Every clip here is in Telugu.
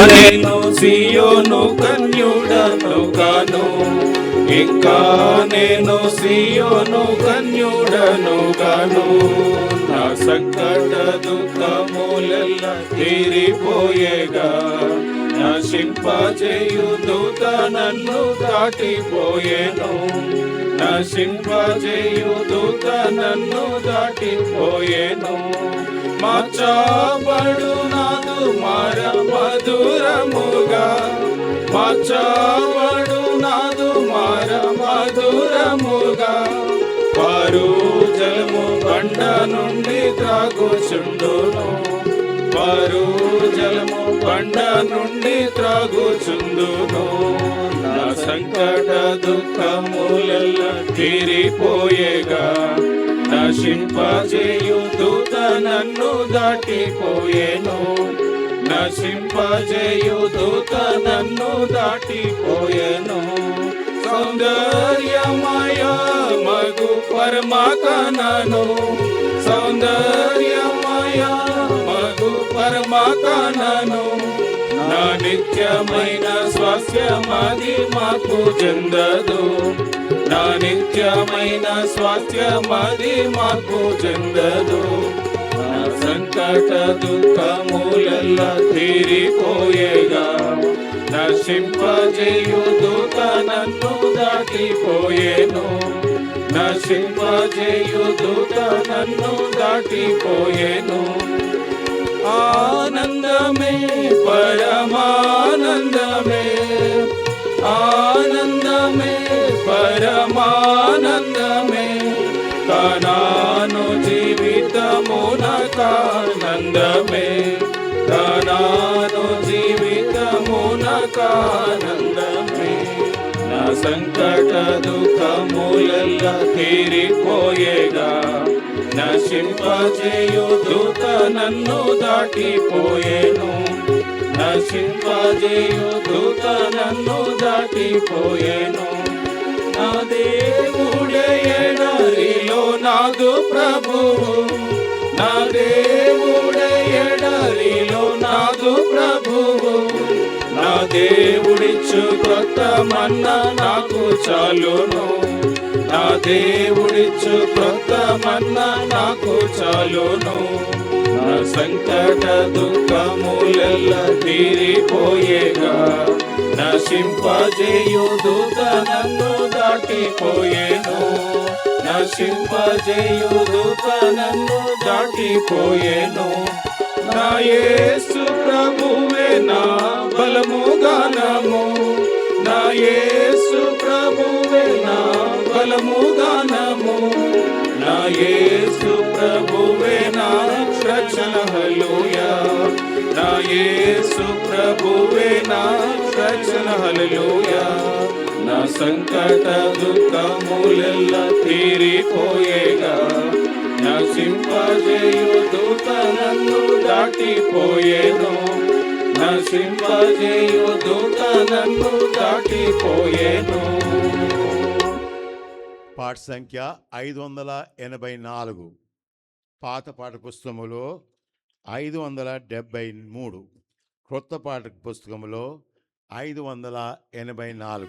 నేను సియోను కన్యుడను కాను, ఇంకా నేను సియోను కన్యుడను కాను. నా సంకట దుఃఖములెల్లా తీరిపోయేగా, నశింపజేయు దూత నన్ను దాటిపోయేను. నశింపజేయు దూత నన్ను దాటిపోయేను. మార్చబడు నాదు మార మధురముగా, మార్చబడు నాదు మార మధురముగా. వారు జలము బండ నుండి త్రాగుచుండును, వారు జలము బండ నుండి త్రాగుచుండును. నా సంకట దుఃఖములెల్లా తీరిపోయేగా, నశింపజేయు దూత నన్ను దాటిపోయేను. నశింపజేయు దూత నన్ను దాటిపోయేను. సౌందర్యమయ మగు పరమాకనను, సౌందర్యమయ మగు పరమాకనను. నా నిత్యమైన స్వాస్థ్యమది మాకు చెందదు, నా నిత్యమైన స్వాస్థ్యమది మాకు చెందదు. నా సంకట దుఃఖములెల్లా తీరిపోయేగా, నశింపజేయు దూత నన్ను దాటిపోయేను. నశింపజేయు దూత నన్ను దాటిపోయేను. ఆనందమే పరమానందమే, ఆనందమే పరమానందమే. కనాను జీవితమునకానందమే, కనాను జీవితమునకానందమే. నా సంకట దుఃఖములెల్లా తీరిపోయేగా, నశింపజేయు దూత నన్ను దాటిపోయేను. నశింపజేయు దూత నన్ను దాటిపోయేను. నా దేవుడే ఎడరిలో నాదు ప్రభువు, నా దేవుడే ఎడరిలో నాదు ప్రభువు. నా దేవుడిచ్చు క్రొత్త మన్నా నాకు చాలును, నా దేవుడిచ్చు క్రొత్త మన్నా నాకు చాలును. నా సంకట దుఃఖములెల్లా తీరిపోయేగా, నశింపజేయు దూత నన్ను దాటిపోయేను. నశింపజేయు దూత నన్ను దాటిపోయేను. నా యేసు ప్రభువే నా బలము గానము, నా యేసు ప్రభువే నా బలము గానము. నా యేసు ప్రభువే నా రక్షణ. హల్లెలూయా. నా యేసు ప్రభువే నా రక్షణ. హల్లెలూయా. నా సంకట దుఃఖములెల్లా తీరిపోయేగా, నశింపజేయు దూత నన్ను దాటిపోయేను. నశింపజేయు దూత నన్ను దాటిపోయేను. పాట సంఖ్య 584, పాత పాట పుస్తకములో 573, క్రొత్త పాట పుస్తకములో 584.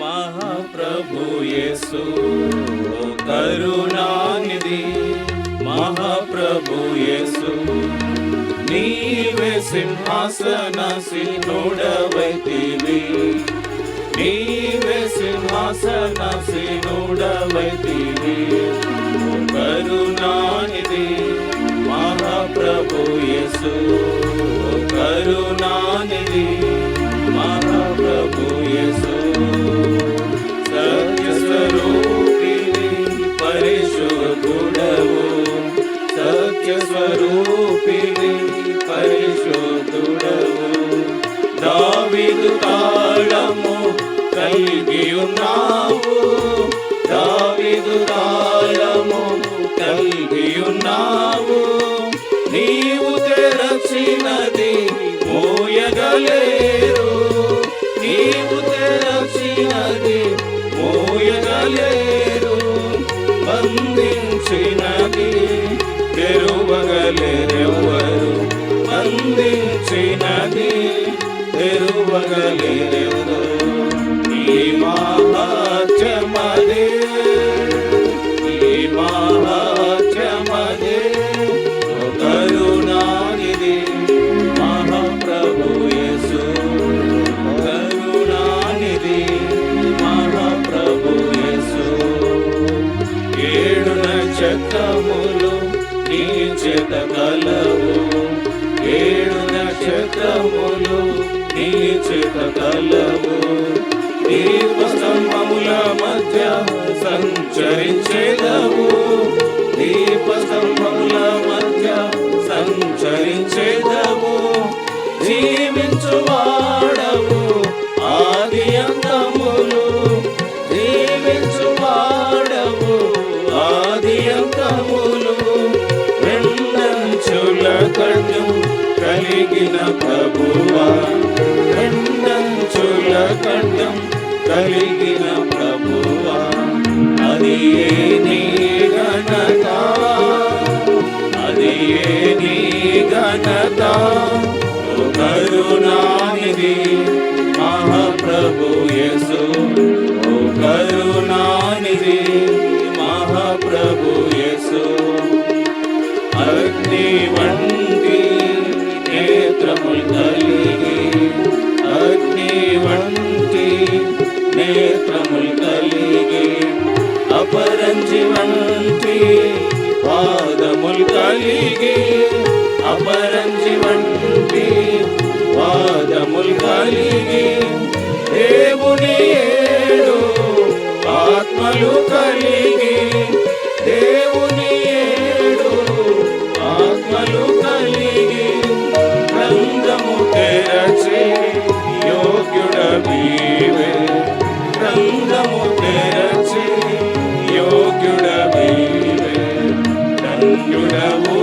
మహాప్రభు యేసు, ఓ కరుణానిధి మహాప్రభు యేసు. నీవే సింహాసనాసీనుడవైతివి, నీవే సింహాసనాసీనుడవైతివి. ఓ కరుణానిధి మహాప్రభు యేసు, ఓ కరుణానిధి మహాప్రభు యేసు. సత్యస్వరూపిణి పరిశుద్ధుడవు, సత్యస్వరూపిణి పరిశుద్ధుడవు. దావీదు తాళము కలిగి ఉన్నావు, దావీదు తాళము కలిగి ఉన్నావు. నీవు తెర తెరచినది మోయగలేరు, నీవు తెరచినది మోయగలేరు, బంధించినది తెరువగలేరెవరు, బంధించినది తెరువగలేరెవరు. ఈ మహాత్మ్యమదే, ఈ మహాత్మ్యమదే, కరుణానిధి మహాప్రభు యేసు, కరుణానిధి మహాప్రభు యేసు. ఏడు నక్షత్రములు నీ చేత కలవు, ఏడు నక్షత్రములు నీ చేత కలవు, దీపస్తంభముల మధ్య సంచరించేదవు, దీపస్తంభముల మధ్య సంచరించేదవు, జీవించువాడవు ఆది అంతములు, జీవించువాడవు ఆది అంతములు, రెండంచుల ఖడ్గం కలిగిన ప్రభువా, రెండంచుల ఖడ్గం కలిగిన ప్రభువా, అది ఏ నీ ఘనత, అది ఏ నీ ఘనత, ఓ కరుణానిధి మహాప్రభు యేసు, ఓ కరుణానిధి మహాప్రభు యేసు. అగ్ని వంటి నేత్రములు కలిగి, అగ్ని వంటి నేత్రములు కలిగి, అపరంజి వంటి పాదములు కలిగి, అపరంజి వంటి పాదములు కలిగి, దేవుని ఏడు ఆత్మలు కలిగి, దేవుని ఏడు ఆత్మలు కలిగి, గ్రంథము తెరచి యోగ్యుడవీవే, గ్రంథము తెరచి యోగ్యుడవీవే, ధన్యుడవు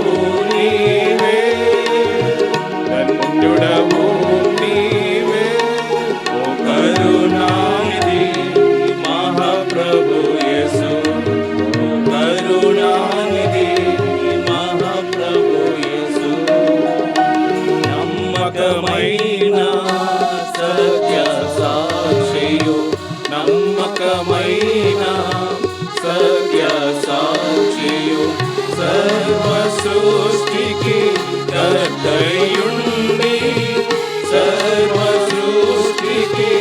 నీవే, ధన్యుడవు నీవే, ఓ కరుణానిధి మహాప్రభు యేసు, ఓ కరుణానిధి మహాప్రభు యేసు. నమ్మకమైన సత్య సాక్షియు, నమ్మకమైన సత్య సాక్షియు, సర్వ సృష్టికి కర్తయుండి, సర్వ సృష్టికి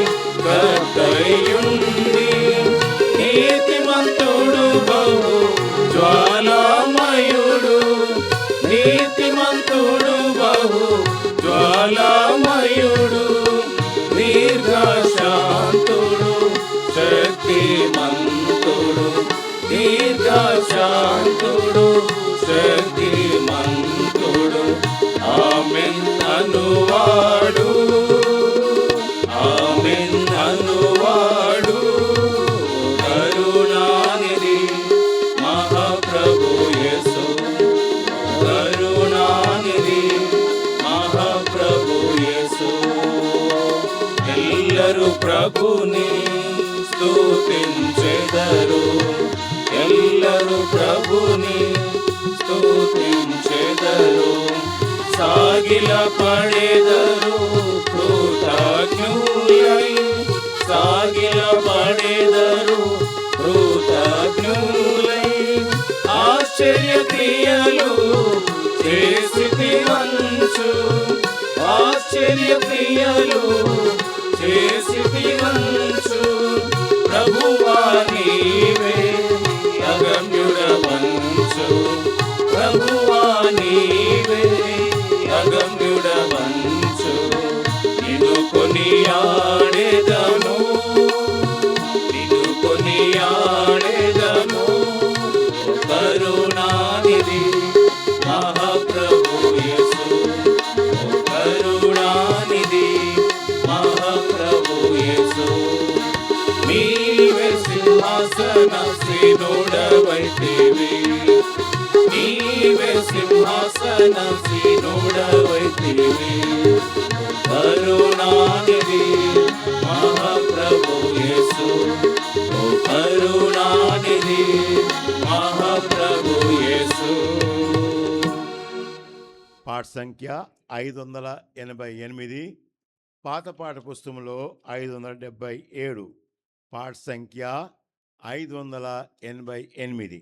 కర్తయుండి, నీతిమంతుడు బహు జ్వాలామయుడు, నీతిమంతుడు బహు జ్వాలామయుడు, దీర్ఘశాంతుడు శక్తిమంతుడు, దీర్ఘశాంతుడు శక్తిమంతుడు, ఆమేన్ అనువాడు, ఆమేన్ అనువాడు, కరుణానిధి మహాప్రభు యేసు, కరుణానిధి మహాప్రభు యేసు. ఎల్లరూ ప్రభుని స్తుతించెదరు, ఎల్లరూ ప్రభుని స్తుతించెదరు, సాగిల పడెదరు కృతజ్ఞులై, సాగిల పడెదరు కృతజ్ఞులై, ఆశ్చర్య క్రియలు చేసితివంచు, ఆశ్చర్య క్రియలు చేసితివంచు, ప్రభువా నీవే అగమ్యుడవంచు, ప్రభువా నీవే అగమ్యుడవంచు, నిన్ను కొనియాడెదము, నిన్ను కొనియాడెదము, కరుణానిధి మహాప్రభు యేసు, కరుణానిధి మహాప్రభు యేసు. నీవే సింహాసనసీనుడవైతివి, నీవే సింహాసనసీనుడవైతివి, కరుణానిధి మహాప్రభు యేసు, ఓ కరుణానిధి మహాప్రభు యేసు. పాట సంఖ్య 588, పాత పాట పుస్తకంలో 577. పాట సంఖ్య 588.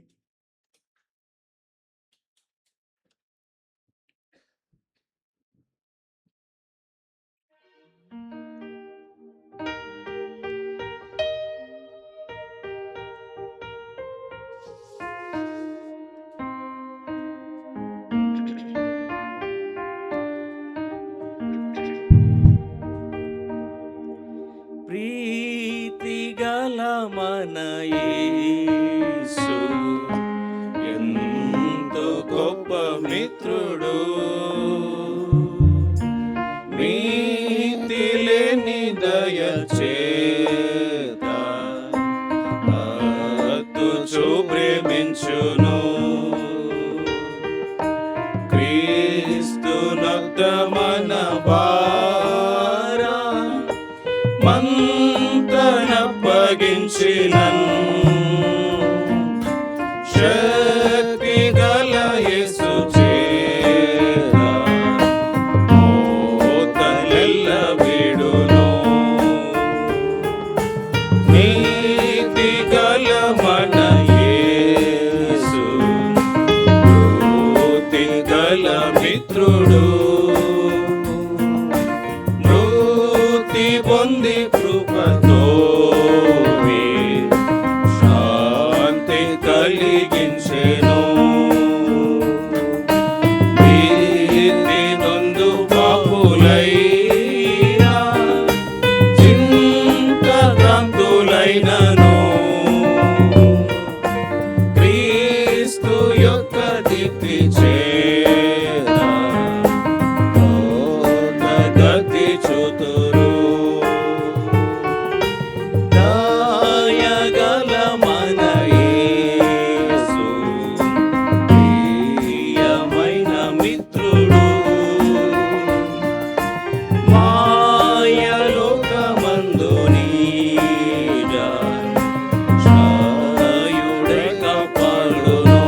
ప్రీతిగల మన యేసు ఎంతో గొప్ప మిత్రుడు, నీతి లేని దయచేత అత్తుచు ప్రేమించును. క్రీస్తు నొద్ద మన భారా మంతనప్పగించినన్, శక్తి గల యేసు చేత మోతలెల్ల వీడును. నీతి గల మన యేసు మృతి గల మిత్రుడు, మృతి పొంది కృపతో శాంతి కలిగించెను. వీరి నొందు పాపులైనా చింతాక్రాంతులైనను, క్రీస్తు యొక్క దీప్తి చేత గతి చూతురు. దయగల మన యేసు ప్రియమైన మిత్రుడు, మాయలోకమందు నీడ ఛాయుడై కాపాడును.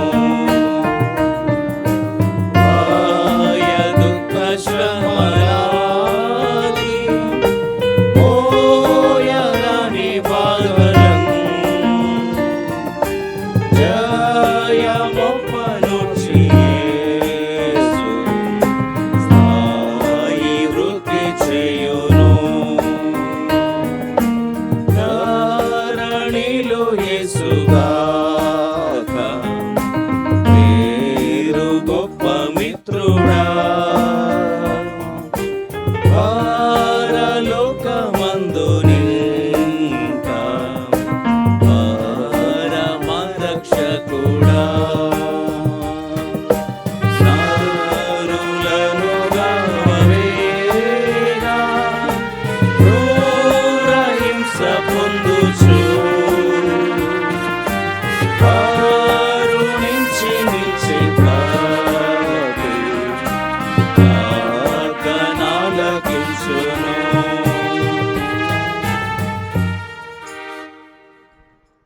మాయ దుఃఖ శ్రమలాది మోయరాని బాధలను జయమొప్పనొచ్చి యేసు స్థాయి వృద్ధి చేయును. ధరణిలో యేసుగాక పేరు గొప్ప మిత్రుడా, పరలోకమందు నింకా పరమరక్షకుడా. నరులను గావవేగా క్రూర హింస పొందుచు, కరుణించి నిలిచే ప్రతి ప్రార్థనలకించును.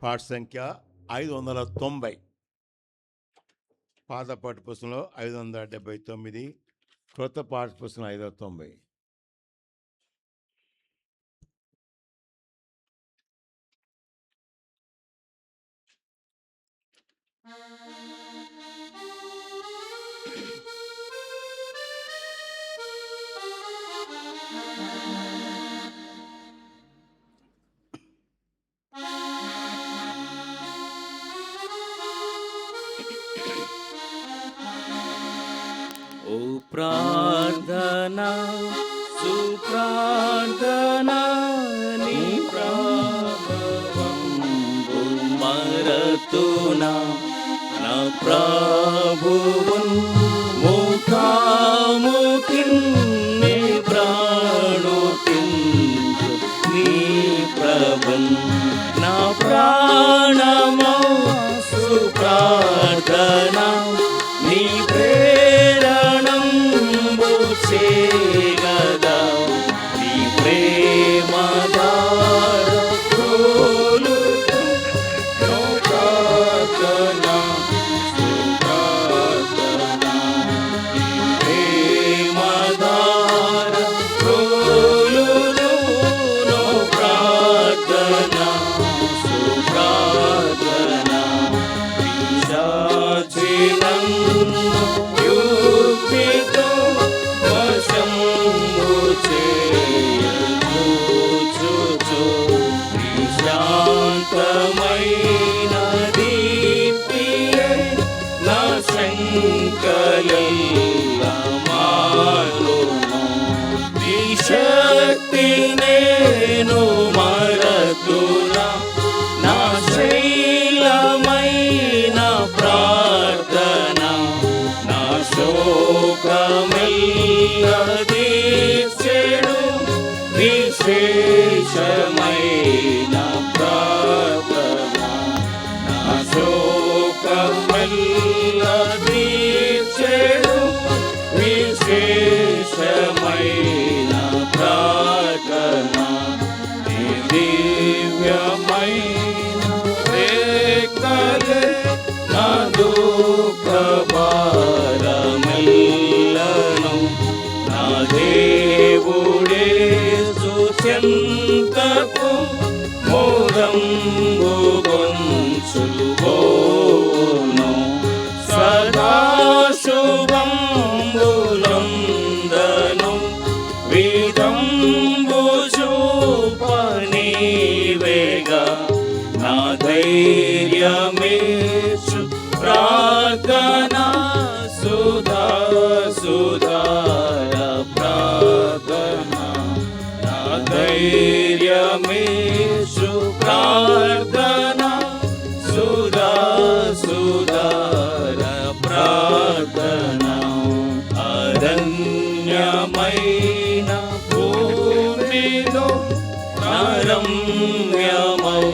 పాట సంఖ్య 590, పాత పాట పుస్తకంలో 579, క్రొత్త పాట పుస్తకం 590. ఓ ప్రార్థన సుప్రార్థన నీ ప్రభావంబు మరతునా, నా ప్రభువున్ ముఖాముఖిన్ నీ ప్రాణుతింతు నీ ప్రభున్, నా ప్రాణమా సుప్రార్థన నీ ప్రేరణంబు చే మారును. నీ శక్తి నేను మరతునా, నా శైలమైన ప్రార్థన, నా శోకమెల్ల తీర్చెడు విశేషమైన ప్రార్థన, నా శోకమెల్ల తీర్చెడు విశేషమైన ప్రార్థన. నీ దివ్యమైన రేఖలే నా దుఃఖ భారమెల్లను నా దేవుడేసు చెంతకు మోదంబు గొంచుబోను. సదా శుభంబులందను విదంబు చూపనీవేగా, నా ధైర్యమేషు ప్రార్థన సుధా సుధార ప్రార్థన, నా ధైర్యమేషు ప్రార్థన సుధా సుధార ప్రార్థన. అరణ్యమైన భూమిలో నరమ్యమౌ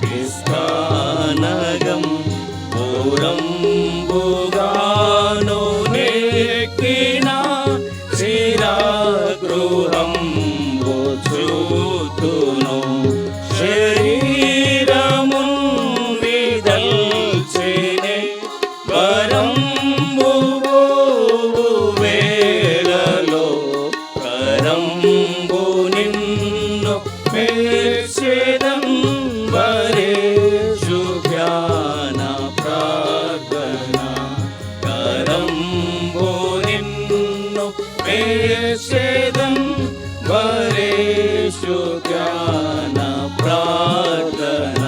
విస్థానగం పూరంబుగాను నెక్కిన శిరాగృహంబు చూతును. శరీరమున్ విదల్చెనే వరంబు వేళలో కరంబు నిన్ను మేర్చెదన్ వరేషు జ్ఞాన ప్రార్థన, కరంబు నిన్ను మేర్చెదన్ వరేషు జ్ఞాన ప్రార్థన.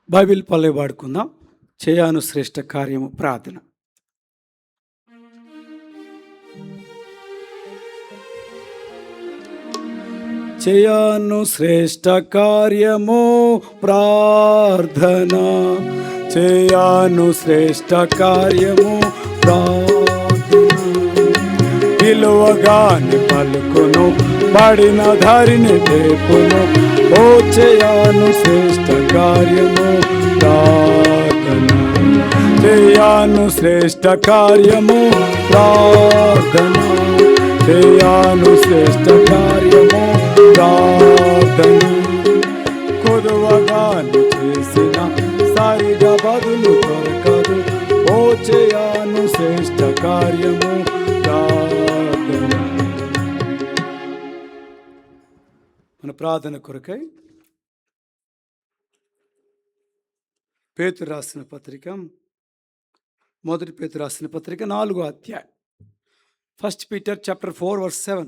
బైబిల్ పల్లె వాడుకుందాం. చేయాను శ్రేష్ఠ కార్యము ప్రార్థన. చేయాను శ్రేష్ఠ కార్యము ప్రార్థన, చేయాను శ్రేష్ఠ కార్యము ప్రార్థన. పిలువగాని పలుకును, పడిన ధరిని లేపును. ఓ చేయాను శ్రేష్ఠ కార్యము ప్రార్థన, చేయాను శ్రేష్ఠ కార్యము ప్రార్థన, చేయాను శ్రేష్ఠ కార్యము ప్రార్థన. కొదువగాని చేసిన సరిగా బదులు దొరకదు. ఓ చేయాను శ్రేష్ఠ కార్యము ప్రార్థన. మన ప్రార్థన కొరకై పేతురు రాసిన పత్రిక, మొదటి పేతురు రాసిన పత్రిక 4వ అధ్యాయం. 1 Peter chapter 4 verse 7.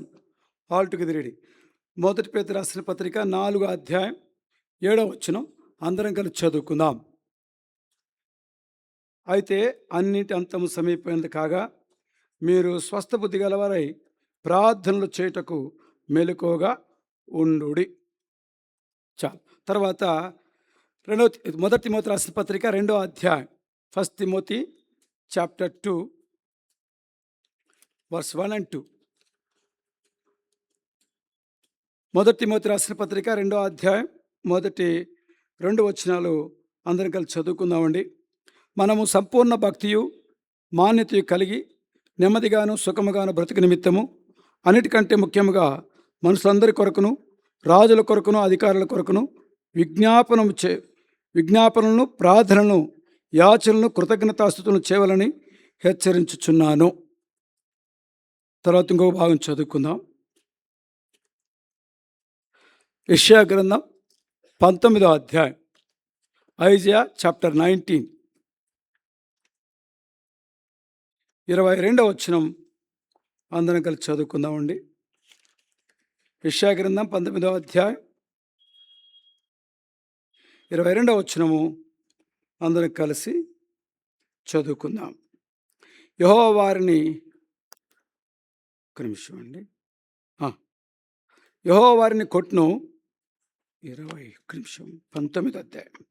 All together ready. మొదటి పేతురు రాసిన పత్రిక 4వ అధ్యాయం 7వ వచనం అందరం కలిసి చదువుకుందాం. అయితే అన్నిటి అంతము సమీపమైనది కాగా మీరు స్వస్థ బుద్ధి గలవారై ప్రార్థనలు చేయుటకు మెలకువగా ఉండుడి. చాలు. తర్వాత మొదటి తిమోతి రాసిన పత్రిక 2వ అధ్యాయం. 1 Timothy chapter 2 verse 1 and 2. మొదటి తిమోతి రాసిన పత్రిక 2వ అధ్యాయం మొదటి 2 వచనాలు అందరం కలిసి చదువుకుందామండి. మనము సంపూర్ణ భక్తియు మాన్యతయు కలిగి నెమ్మదిగాను సుఖముగాను బ్రతుకు నిమిత్తము అన్నిటికంటే ముఖ్యముగా మనుషులందరి కొరకును రాజుల కొరకును అధికారుల కొరకును విజ్ఞాపనలను ప్రార్థనలను యాచనలను కృతజ్ఞతాస్తుతులను చేయవలని హెచ్చరించుచున్నాను. తర్వాత ఇంకొక భాగం చదువుకుందాం. యెషయా గ్రంథం 19వ అధ్యాయం ఐజియా చాప్టర్ 19 22వ వచనం అందరం కలిసి చదువుకుందామండి. యెషయా గ్రంథం 19వ అధ్యాయం 22వ వచనము అందరం కలిసి చదువుకుందాం. యెహోవా వారిని ఒక నిమిషం అండి. యెహోవా వారిని కొట్టును 21 నిమిషం 19వ అధ్యాయం.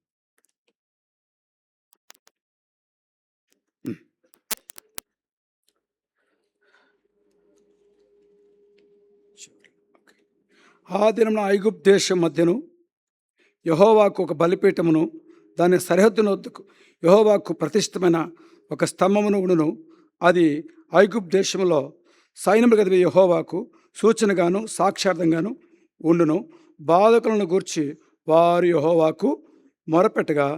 ఆ దినమున ఐగుప్తు దేశం మధ్యను యెహోవాకు ఒక బలిపీఠమును దాని సరిహద్దున వద్దకు యెహోవాకు ప్రతిష్ఠమైన ఒక స్తంభమును ఉండును. అది ఐగుప్తు దేశంలో సైన్యములు గదివే యెహోవాకు సూచనగాను సాక్షార్థంగాను ఉండును. బాధకులను గూర్చి వారు యెహోవాకు మొరపెట్టగా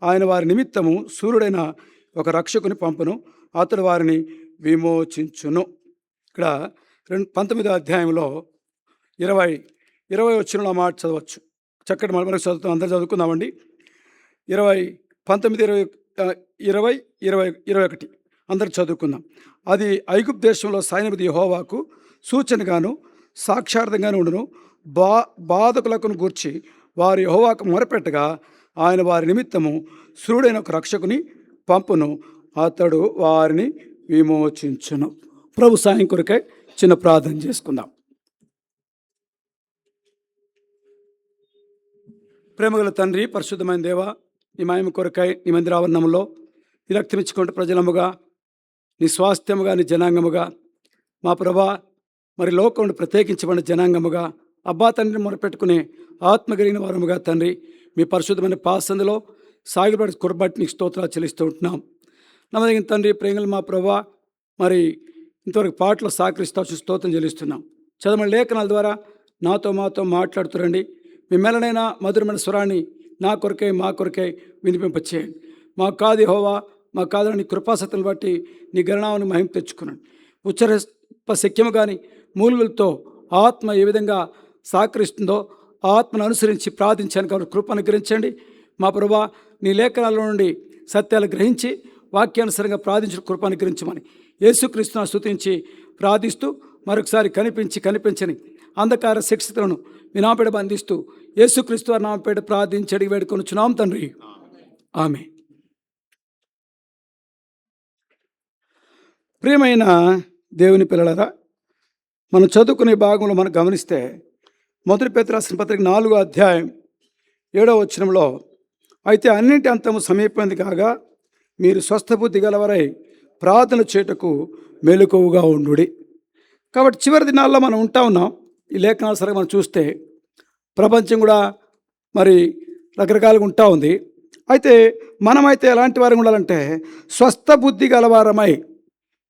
ఆయన వారి నిమిత్తము సూర్యుడైన ఒక రక్షకుని పంపును. అతడు వారిని విమోచించును. ఇక్కడ 19వ అధ్యాయంలో 20 వచనంలో మాట చదవచ్చు. చక్కటి మనకు చదువుతాం, అందరూ చదువుకుందామండి. 19, 20, 21 అందరూ చదువుకుందాం. అది ఐగుప్తు దేశంలో సైన్యపతి యెహోవాకు సూచనగాను సాక్షార్థంగాను ఉండును. బాధకులను గూర్చి వారు యెహోవాకు మొరపెట్టగా ఆయన వారి నిమిత్తము సూర్యుడైన ఒక రక్షకుని పంపును. అతడు వారిని విమోచించును. ప్రభు సాయం కొరకై చిన్న ప్రార్థన చేసుకుందాం. ప్రేమగల తండ్రి, పరిశుద్ధమైన దేవ, నీ మహిమ కొరకై నీ మందిరావరణంలో నీ రక్తమిచ్చుకుంటూ ప్రజలముగా నీ స్వాస్థ్యముగా నీ జనాంగముగా మా ప్రభా మరి లోకమును ప్రత్యేకించబడిన జనాంగముగా అబ్బా తండ్రిని మొరపెట్టుకునే ఆత్మ కలిగిన వారముగా తండ్రి మీ పరిశుద్ధమైన పాసందులో సాగిపడి కురబట్టి నీకు స్తోత్రాలు చెల్లిస్తూ ఉంటున్నాం. నమ్మదగిన తండ్రి ప్రేమలు మా ప్రభా మరి ఇంతవరకు పాటలు సహకరిస్తూ స్తోత్రం చెల్లిస్తున్నాం. చదవని లేఖనాల ద్వారా మాతో మాట్లాడుతురండి. మీ మెలనైనా మధురమైన స్వరాన్ని నా కొరకై మా కొరకై వినిపింపచేయండి. మా కాదు యెహోవా, మా కాదు నీ కృపాసత్తులను బట్టి నీ గణనాన్ని మహిమ తెచ్చుకున్నాను. ఉచ్చరింప శక్యము కానీ మూలుగులతో ఆత్మ ఏ విధంగా సహకరిస్తుందో ఆత్మను అనుసరించి ప్రార్థించాను కాబట్టి కృప అనుగ్రహించండి. మా ప్రభా నీ లేఖనాల నుండి సత్యాలు గ్రహించి వాక్యానుసారంగా ప్రార్థించిన కృప అనుగ్రహించమని యేసుక్రీస్తును స్తుతించి ప్రార్థిస్తూ మరొకసారి కనిపించని అంధకార శిక్షితులను మీ నామపేట బంధిస్తూ యేసుక్రీస్తు నామపేట ప్రార్థించి అడిగి వేడుకొనుచున్నాం తండ్రి, ఆమె. ప్రియమైన దేవుని పిల్లలరా, మనం చదువుకునే భాగంలో మనం గమనిస్తే 1 పేతురు రాసిన పత్రిక 4వ అధ్యాయం 7వ వచనంలో అయితే అన్నింటి అంతము సమీపమైంది కాగా మీరు స్వస్థబుద్ధి గలవరై ప్రార్థన చేయుటకు మెలకువగా ఉండుడి. కాబట్టి చివరి దినాల్లో మనం ఉంటా ఉన్నాం. ఈ లేఖనానుసారంగా మనం చూస్తే ప్రపంచం కూడా మరి రకరకాలుగా ఉంటా ఉంది. అయితే మనమైతే ఎలాంటి వారు ఉండాలంటే స్వస్థ బుద్ధి గలవారమై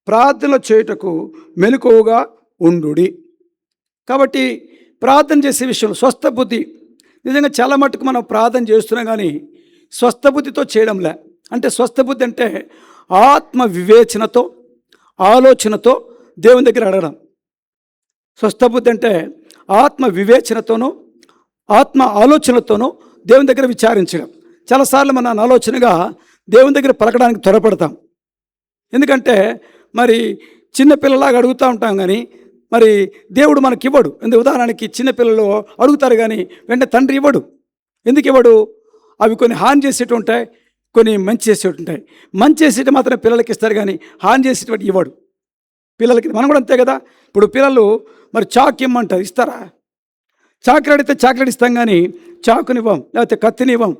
ప్రార్థన చేయుటకు మెలకువగా ఉండుడి. కాబట్టి ప్రార్థన చేసే విషయంలో స్వస్థ బుద్ధి నిజంగా చాలా మట్టుకు మనం ప్రార్థన చేస్తున్నాం కానీ స్వస్థ బుద్ధితో చేయడంలే. అంటే స్వస్థ బుద్ధి అంటే ఆత్మ వివేచనతో ఆలోచనతో దేవుని దగ్గర అడగడం. స్వస్థ బుద్ధి అంటే ఆత్మ వివేచనతోనూ ఆత్మ ఆలోచనతోనూ దేవుని దగ్గర విచారించడం. చాలాసార్లు మన ఆలోచనగా దేవుని దగ్గర పలకడానికి త్వరపడతాం. ఎందుకంటే మరి చిన్నపిల్లలాగా అడుగుతూ ఉంటాం కానీ మరి దేవుడు మనకి ఇవ్వడు. ఉదాహరణకి చిన్నపిల్లలు అడుగుతారు కానీ వెంటనే తండ్రి ఇవ్వడు. ఎందుకు ఇవ్వడు? అవి కొన్ని హాని చేసేటి ఉంటాయి, కొన్ని మంచి చేసేటి ఉంటాయి. మంచి చేసేటి మాత్రమే పిల్లలకి ఇస్తారు కానీ హాని చేసేటువంటి ఇవ్వడు పిల్లలకి. మనం కూడా అంతే కదా. ఇప్పుడు పిల్లలు మరి చాక్ ఇమ్మంటారు, ఇస్తారా? చాక్లెట్ అడిగితే చాక్లెట్ ఇస్తాం కానీ చాకునివ్వం, లేకపోతే కత్తినివ్వం,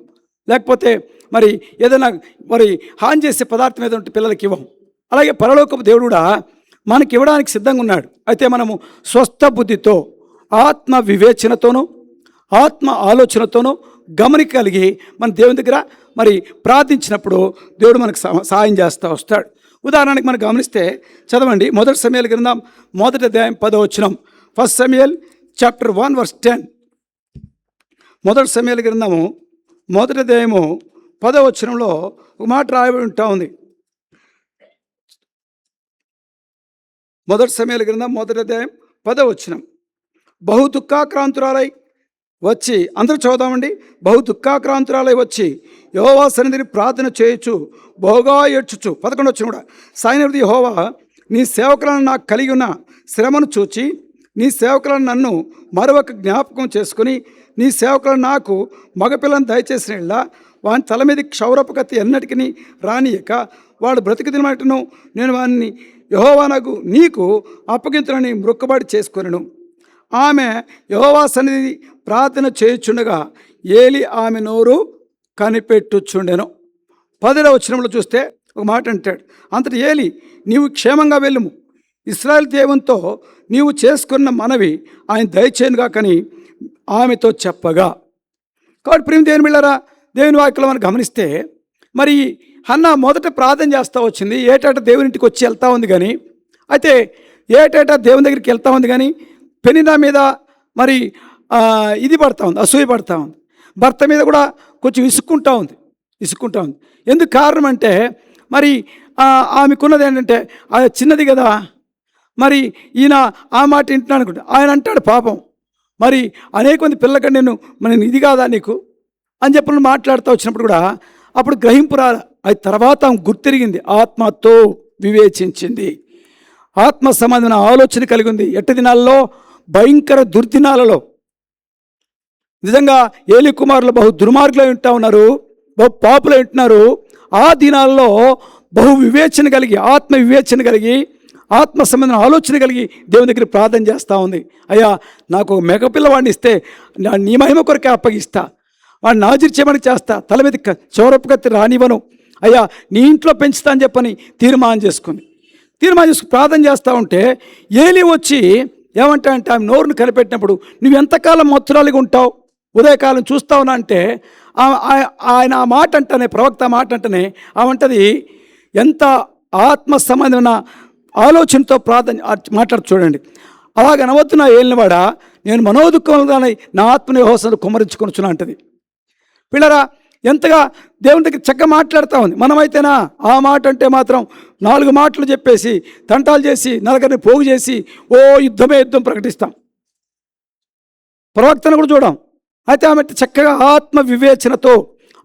లేకపోతే మరి ఏదైనా మరి హాని చేసే పదార్థం ఏదో ఉంటే పిల్లలకి ఇవ్వం. అలాగే పరలోకపు దేవుడు కూడా మనకి ఇవ్వడానికి సిద్ధంగా ఉన్నాడు. అయితే మనము స్వస్థ బుద్ధితో ఆత్మ వివేచనతోనూ ఆత్మ ఆలోచనతోనూ గమనిక కలిగి మన దేవుని దగ్గర మరి ప్రార్థించినప్పుడు దేవుడు మనకు సహాయం చేస్తూ వస్తాడు. ఉదాహరణకి మనం గమనిస్తే చదవండి 1 సమూయేలు గ్రంథం 1వ అధ్యాయం 10వ వచనం. 1 సమూయేల్ చాప్టర్ 1 వర్స్ 10. 1 సమూయేలు గ్రంథము 1వ అధ్యాయము 10వ వచనంలో ఒక మాట రాయబడి ఉంటా ఉంది. 1 సమూయేలు గ్రంథం 1వ అధ్యాయం 10వ వచనం. బహు దుఃఖాక్రాంతురాలై వచ్చి అందరూ చదువుదామండి. బహు దుఃఖాక్రాంతురాలై వచ్చి యెహోవా సన్నిధిని ప్రార్థన చేయొచ్చు, బహుగా ఏడ్చుచు. 11 వచ్చిన కూడా సాయనది యెహోవా నీ సేవకులను నాకు కలిగి ఉన్న శ్రమను చూచి నీ సేవకులను నన్ను మరొక జ్ఞాపకం చేసుకుని నీ సేవకులను నాకు మగపిల్లను దయచేసిన ఇలా వాని తల మీద క్షౌరపు కత్తి ఎన్నటికీ రానియక వాడు బ్రతికి దినమటను నేను వాడిని యెహోవా నీకు అప్పగింతులని మ్రొక్కబడి చేసుకొనెను. ఆమె యెహోవా సన్నిధి ప్రార్థన చేయుచుండగా ఏలి ఆమె నోరు కనిపెట్టుచుండెను. 10వ వచనంలో చూస్తే ఒక మాట అంటాడు, అంతటి ఏలి నీవు క్షేమంగా వెళ్ళుము, ఇశ్రాయేలు దేవునితో నీవు చేసుకున్న మనవి ఆయన దయచేయనుగా కని ఆమెతో చెప్పగా. కాబట్టి ప్రేమ దేవుని బిళ్ళారా, దేవుని వాక్యం మనం గమనిస్తే మరి హన్నా మొదట ప్రార్థన చేస్తూ వచ్చింది. ఏటేటా దేవుని ఇంటికి వచ్చి వెళ్తూ ఉంది, కానీ అయితే ఏటేటా దేవుని దగ్గరికి వెళ్తూ ఉంది, కానీ పెనినా మీద మరి ఇది పడతా ఉంది, అసూయ పడతా ఉంది. భర్త మీద కూడా కొంచెం ఇసుక్కుంటా ఉంది. ఎందుకు కారణం అంటే మరి ఆమెకున్నది ఏంటంటే అది చిన్నది కదా, మరి ఈయన ఆ మాట వింటున్నాను అనుకుంటా. ఆయన అంటాడు పాపం, మరి అనేక మంది పిల్లకంటే నేను ఇది కాదా నీకు అని చెప్పి మాట్లాడుతూ వచ్చినప్పుడు కూడా అప్పుడు గ్రహింపు రాల. అది తర్వాత ఆమె గుర్తిరిగింది, ఆత్మతో వివేచించింది, ఆత్మ సంబంధమైన ఆలోచన కలిగి ఉంది. ఎట్టి దినాల్లో, భయంకర దుర్దినాలలో నిజంగా ఏలి కుమారులు బహు దుర్మార్గులు వింటూ ఉన్నారు, బహు పాపులు వింటున్నారు. ఆ దినాల్లో బహు వివేచన కలిగి, ఆత్మ వివేచన కలిగి, ఆత్మ సంబంధమైన ఆలోచన కలిగి దేవుని దగ్గర ప్రార్థన చేస్తూ ఉంది. అయ్యా నాకు ఒక మెగపిల్లవాడిని ఇస్తే నీ మహిమ కొరకే అప్పగిస్తా, వాడిని నాజిర్చేమని చేస్తా, తల మీద చౌరపు కత్తి రానివ్వను, అయ్యా నీ ఇంట్లో పెంచుతా అని చెప్పని తీర్మానం చేసుకుని ప్రార్థన చేస్తూ ఉంటే ఏలి వచ్చి ఏమంటా అంటే ఆమె నోరును కనిపెట్టినప్పుడు నువ్వు ఎంతకాలం మత్తురాలిగా ఉంటావు, ఉదయకాలం చూస్తావునా అంటే ఆయన ఆ మాట అంటేనే, ప్రవక్త మాట అంటేనే ఆమంటది ఎంత ఆత్మ సంబంధమైన ఆలోచనతో ప్రార్థన మాట్లాడు చూడండి. అలాగ అనవద్దు నా ఏలినవాడా, నేను మనోదుఃఖంగానే నా ఆత్మని యెహోవాను కుమ్మరించుకొనుచున్నా అంటది. పిల్లరా ఎంతగా దేవుని దగ్గర చక్కగా మాట్లాడుతూ ఉంది. మనమైతేనా ఆ మాట అంటే మాత్రం 4 మాటలు చెప్పేసి తంటాలు చేసి నలుగురిని పోగు చేసి యుద్ధం ప్రకటిస్తాం. ప్రవక్తను కూడా చూడం. అయితే ఆమె చక్కగా ఆత్మ వివేచనతో,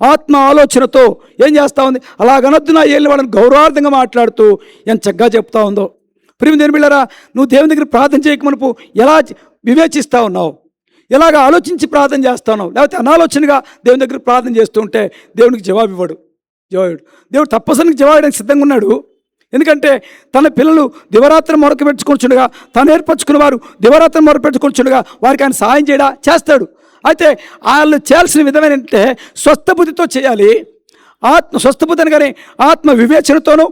ఆత్మ ఆలోచనతో ఏం చేస్తూ ఉంది, అలాగనొద్దు నా ఏళ్ళని వాళ్ళని గౌరవార్థంగా మాట్లాడుతూ ఎంత చక్కగా చెప్తా ఉందో. ప్రియమైన దేవుని బిడ్డలారా, నువ్వు దేవుని దగ్గర ప్రార్థన చేయకమునుపు ఎలా వివేచిస్తూ ఉన్నావు, ఎలాగ ఆలోచించి ప్రార్థన చేస్తా ఉన్నావు, లేకపోతే అనాలోచనగా దేవుని దగ్గర ప్రార్థన చేస్తూ ఉంటే దేవునికి జవాబు ఇవ్వడు. దేవుడు తప్పనిసరికి జవాబడానికి సిద్ధంగా ఉన్నాడు. ఎందుకంటే తన పిల్లలు దివరాత్రం మొరపెట్టుకొనిచుండగా, తాను ఏర్పరచుకున్న వారు దివరాత్రం మొరపెట్టుకొనిచుండగా వారికి ఆయన సహాయం చేస్తాడు. అయితే వాళ్ళు చేయాల్సిన విధమైన ఏంటంటే స్వస్థ బుద్ధితో చేయాలి. స్వస్థ బుద్ధి అనగానే ఆత్మ వివేచనతోనూ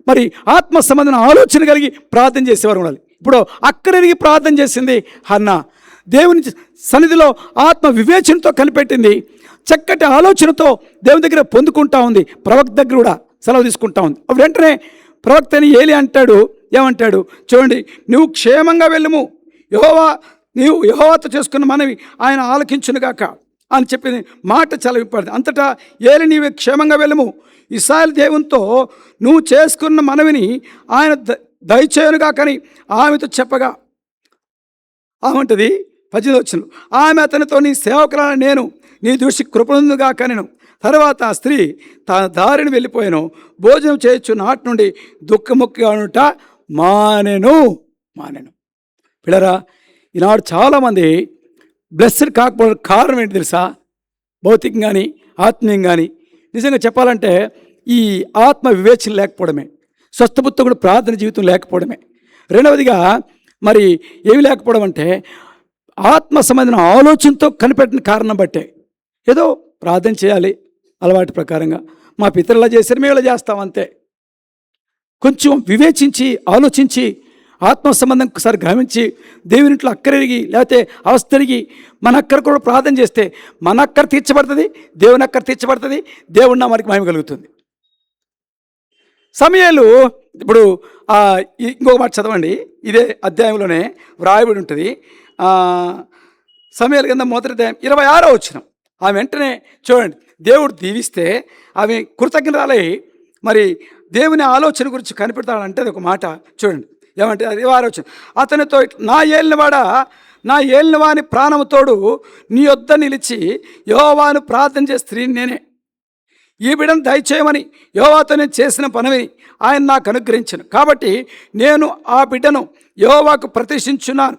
మరి ఆత్మ సంబంధమైన ఆలోచన కలిగి ప్రార్థన చేసేవారు ఉండాలి. ఇప్పుడు అక్కడికి ప్రార్థన చేసింది హన్నా, దేవుని సన్నిధిలో ఆత్మ వివేచనతో కనిపెట్టింది, చక్కటి ఆలోచనతో దేవుని దగ్గర పొందుకుంటా ఉంది. ప్రవక్త దగ్గర కూడా సెలవు తీసుకుంటా ఉంది. అప్పుడు వెంటనే ప్రవక్తని ఏలి అంటాడు, ఏమంటాడు చూడండి, నువ్వు క్షేమంగా వెళ్ళుము, నీవు యెహోవాతో చేసుకున్న మనవి ఆయన ఆలకించునుగాక అని చెప్పింది మాట చాలా విప్పడింది. అంతటా ఏలి నీవు క్షేమంగా వెళ్ళుము, ఇశ్రాయేలు దేవునితో నువ్వు చేసుకున్న మనవిని ఆయన దయచేయునుగాకని ఆమెతో చెప్పగా ఆమంటది 18వ వచనం, ఆమె అతనితో నీ సేవకులను నేను నీ దృష్టి కృపణుగాక నేను. తర్వాత ఆ స్త్రీ తన దారిని వెళ్ళిపోయాను, భోజనం చేయొచ్చు నాటి నుండి దుఃఖముఖిగా ఉంట మానెను. పిల్లరా, ఈనాడు చాలామంది బ్లెస్డ్ కాకపోవడం కారణం ఏంటి తెలుసా? భౌతికం కానీ ఆత్మీయం కానీ నిజంగా చెప్పాలంటే ఈ ఆత్మ వివేచన లేకపోవడమే, స్వస్థబుద్ధి కూడా ప్రార్థన జీవితం లేకపోవడమే. రెండవదిగా మరి ఏమి లేకపోవడం అంటే ఆత్మ సంబంధమైన ఆలోచనతో కనిపెట్టిన కారణం బట్టే ఏదో ప్రార్థన చేయాలి అలవాటు ప్రకారంగా, మా పితరులా చేశారు మేము ఇలా చేస్తాం అంతే. కొంచెం వివేచించి ఆలోచించి ఆత్మ సంబంధం ఒకసారి గమనించి దేవునింట్లో అక్కరిగి లేకపోతే అవస్థరిగి మన అక్కర కూడా ప్రార్థన చేస్తే మన అక్కర తీర్చబడుతుంది, దేవుని అక్కర తీర్చబడుతుంది, దేవుని నామానికి మహిమ కలుగుతుంది. సమయాలు ఇప్పుడు ఇంకొక మాట చదవండి, ఇదే అధ్యాయంలోనే వ్రాయబడి ఉంటుంది. సమయాల కింద మొదటి అధ్యాయం 26వ వచనం. ఆమె వెంటనే చూడండి, దేవుడు దీవిస్తే ఆమె కృతజ్ఞతలై మరి దేవుని ఆలోచన గురించి కనిపెడతాడంటే అది ఒక మాట చూడండి. ఏమంటే అది 26వ వచనం, అతనితో నా ఏలినవాడా నా ఏలినవాని ప్రాణముతోడు నీ యొద్ద నిలిచి యెహోవాను ప్రార్థన చేసే స్త్రీని నేనే. ఈ బిడ్డను దయచేయమని యెహోవాతో నేను చేసిన పనిని ఆయన నాకు అనుగ్రహించను. కాబట్టి నేను ఆ బిడ్డను యెహోవాకు ప్రతిష్ఠించున్నాను.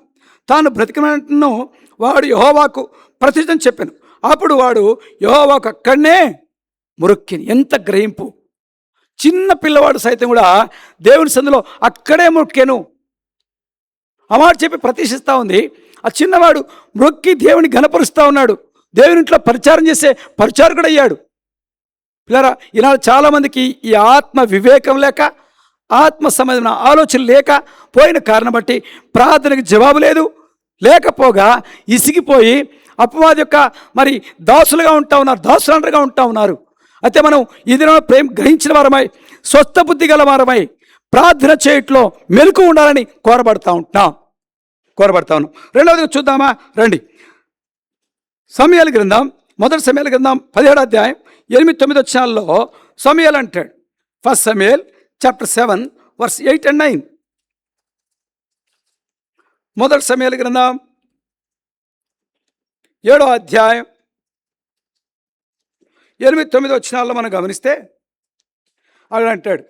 తాను బ్రతికినను వాడు యెహోవాకు ప్రతిష్ఠించి చెప్పాను. అప్పుడు వాడు యెహోవాకు అక్కడనే మొరొక్కిని. ఎంత గ్రహింపు! చిన్న పిల్లవాడు సైతం కూడా దేవుని సన్నిధిలో అక్కడే మొక్కాను. ఆ మాట చెప్పి ప్రతిష్ఠిస్తూ ఉంది. ఆ చిన్నవాడు మొక్కి దేవుని ఘనపరుస్తూ ఉన్నాడు. దేవుని ఇంట్లో పరిచారం చేసే పరిచారకుడు అయ్యాడు. పిల్లరా, ఈనాడు చాలామందికి ఈ ఆత్మ వివేకం లేక, ఆత్మ సంబంధమైన ఆలోచన లేక పోయిన కారణం బట్టి ప్రార్థనకి జవాబు లేదు. లేకపోగా ఇసిగిపోయి అపవాది యొక్క మరి దాసులుగా ఉంటా ఉన్నారు, దాసులంటగా ఉంటా ఉన్నారు. అయితే మనం ఈ దినం ప్రేమ గ్రహించిన వారమై, స్వస్థ బుద్ధి గల వారమై ప్రార్థన చేయట్లో మెలకు ఉండాలని కోరబడతా ఉన్నాం. రెండవదిగా చూద్దామా రండి. సమూయేలు గ్రంథం, మొదటి సమూయేలు గ్రంథం 17వ అధ్యాయం 8-9 వచనాల్లో సమూయేలు అంటాడు. First Samuel chapter 7 verse 8 and 9. మొదటి సమూయేలు గ్రంథం 7వ అధ్యాయం 8-9 వచనాల్లో మనం గమనిస్తే అక్కడ అంటాడు,